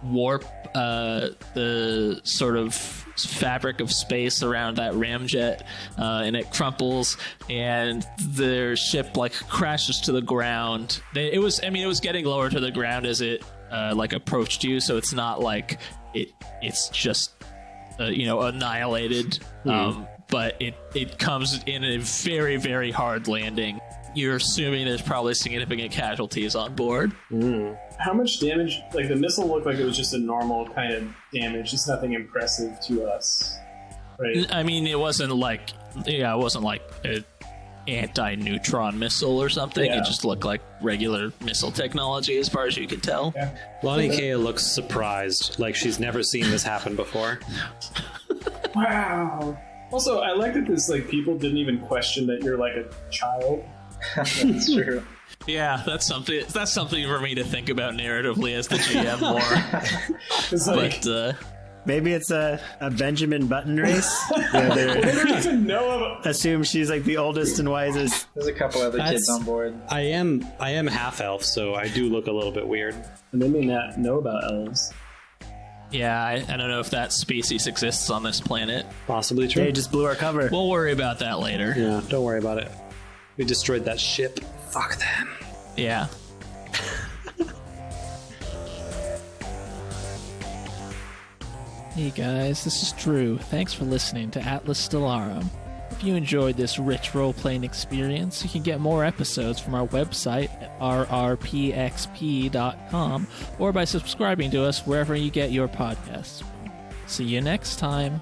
Speaker 3: warp the sort of fabric of space around that ramjet, and it crumples, and their ship like crashes to the ground. It was getting lower to the ground as it like approached you, so it's not like it's just annihilated. But it comes in a very, very hard landing. You're assuming there's probably significant casualties on board.
Speaker 5: How much damage? Like, the missile looked like it was just a normal kind of damage. It's nothing impressive to us. Right?
Speaker 3: I mean, it wasn't like an anti-neutron missile or something.
Speaker 5: Yeah.
Speaker 3: It just looked like regular missile technology as far as you could tell.
Speaker 5: Yeah.
Speaker 4: Lonnie Kea looks surprised, like she's never seen this happen before.
Speaker 5: Wow. Also, I like that this, like, people didn't even question that you're like a child.
Speaker 1: That's true.
Speaker 3: Yeah, that's something for me to think about narratively as the GM more.
Speaker 5: It's like,
Speaker 3: But
Speaker 2: Maybe it's a Benjamin Button race. Yeah,
Speaker 5: I don't even know about.
Speaker 2: assume she's like the oldest and wisest.
Speaker 1: There's a couple other kids on board.
Speaker 4: I am half elf, so I do look a little bit weird.
Speaker 5: And they may not know about elves.
Speaker 3: Yeah, I don't know if that species exists on this planet.
Speaker 4: Possibly true.
Speaker 2: They just blew our cover.
Speaker 3: We'll worry about that later.
Speaker 4: Yeah, don't worry about it. We destroyed that ship.
Speaker 1: Fuck them.
Speaker 3: Yeah. Hey guys, this is Drew. Thanks for listening to Atlas Stellarum. If you enjoyed this rich role-playing experience, you can get more episodes from our website at rrpxp.com or by subscribing to us wherever you get your podcasts. See you next time.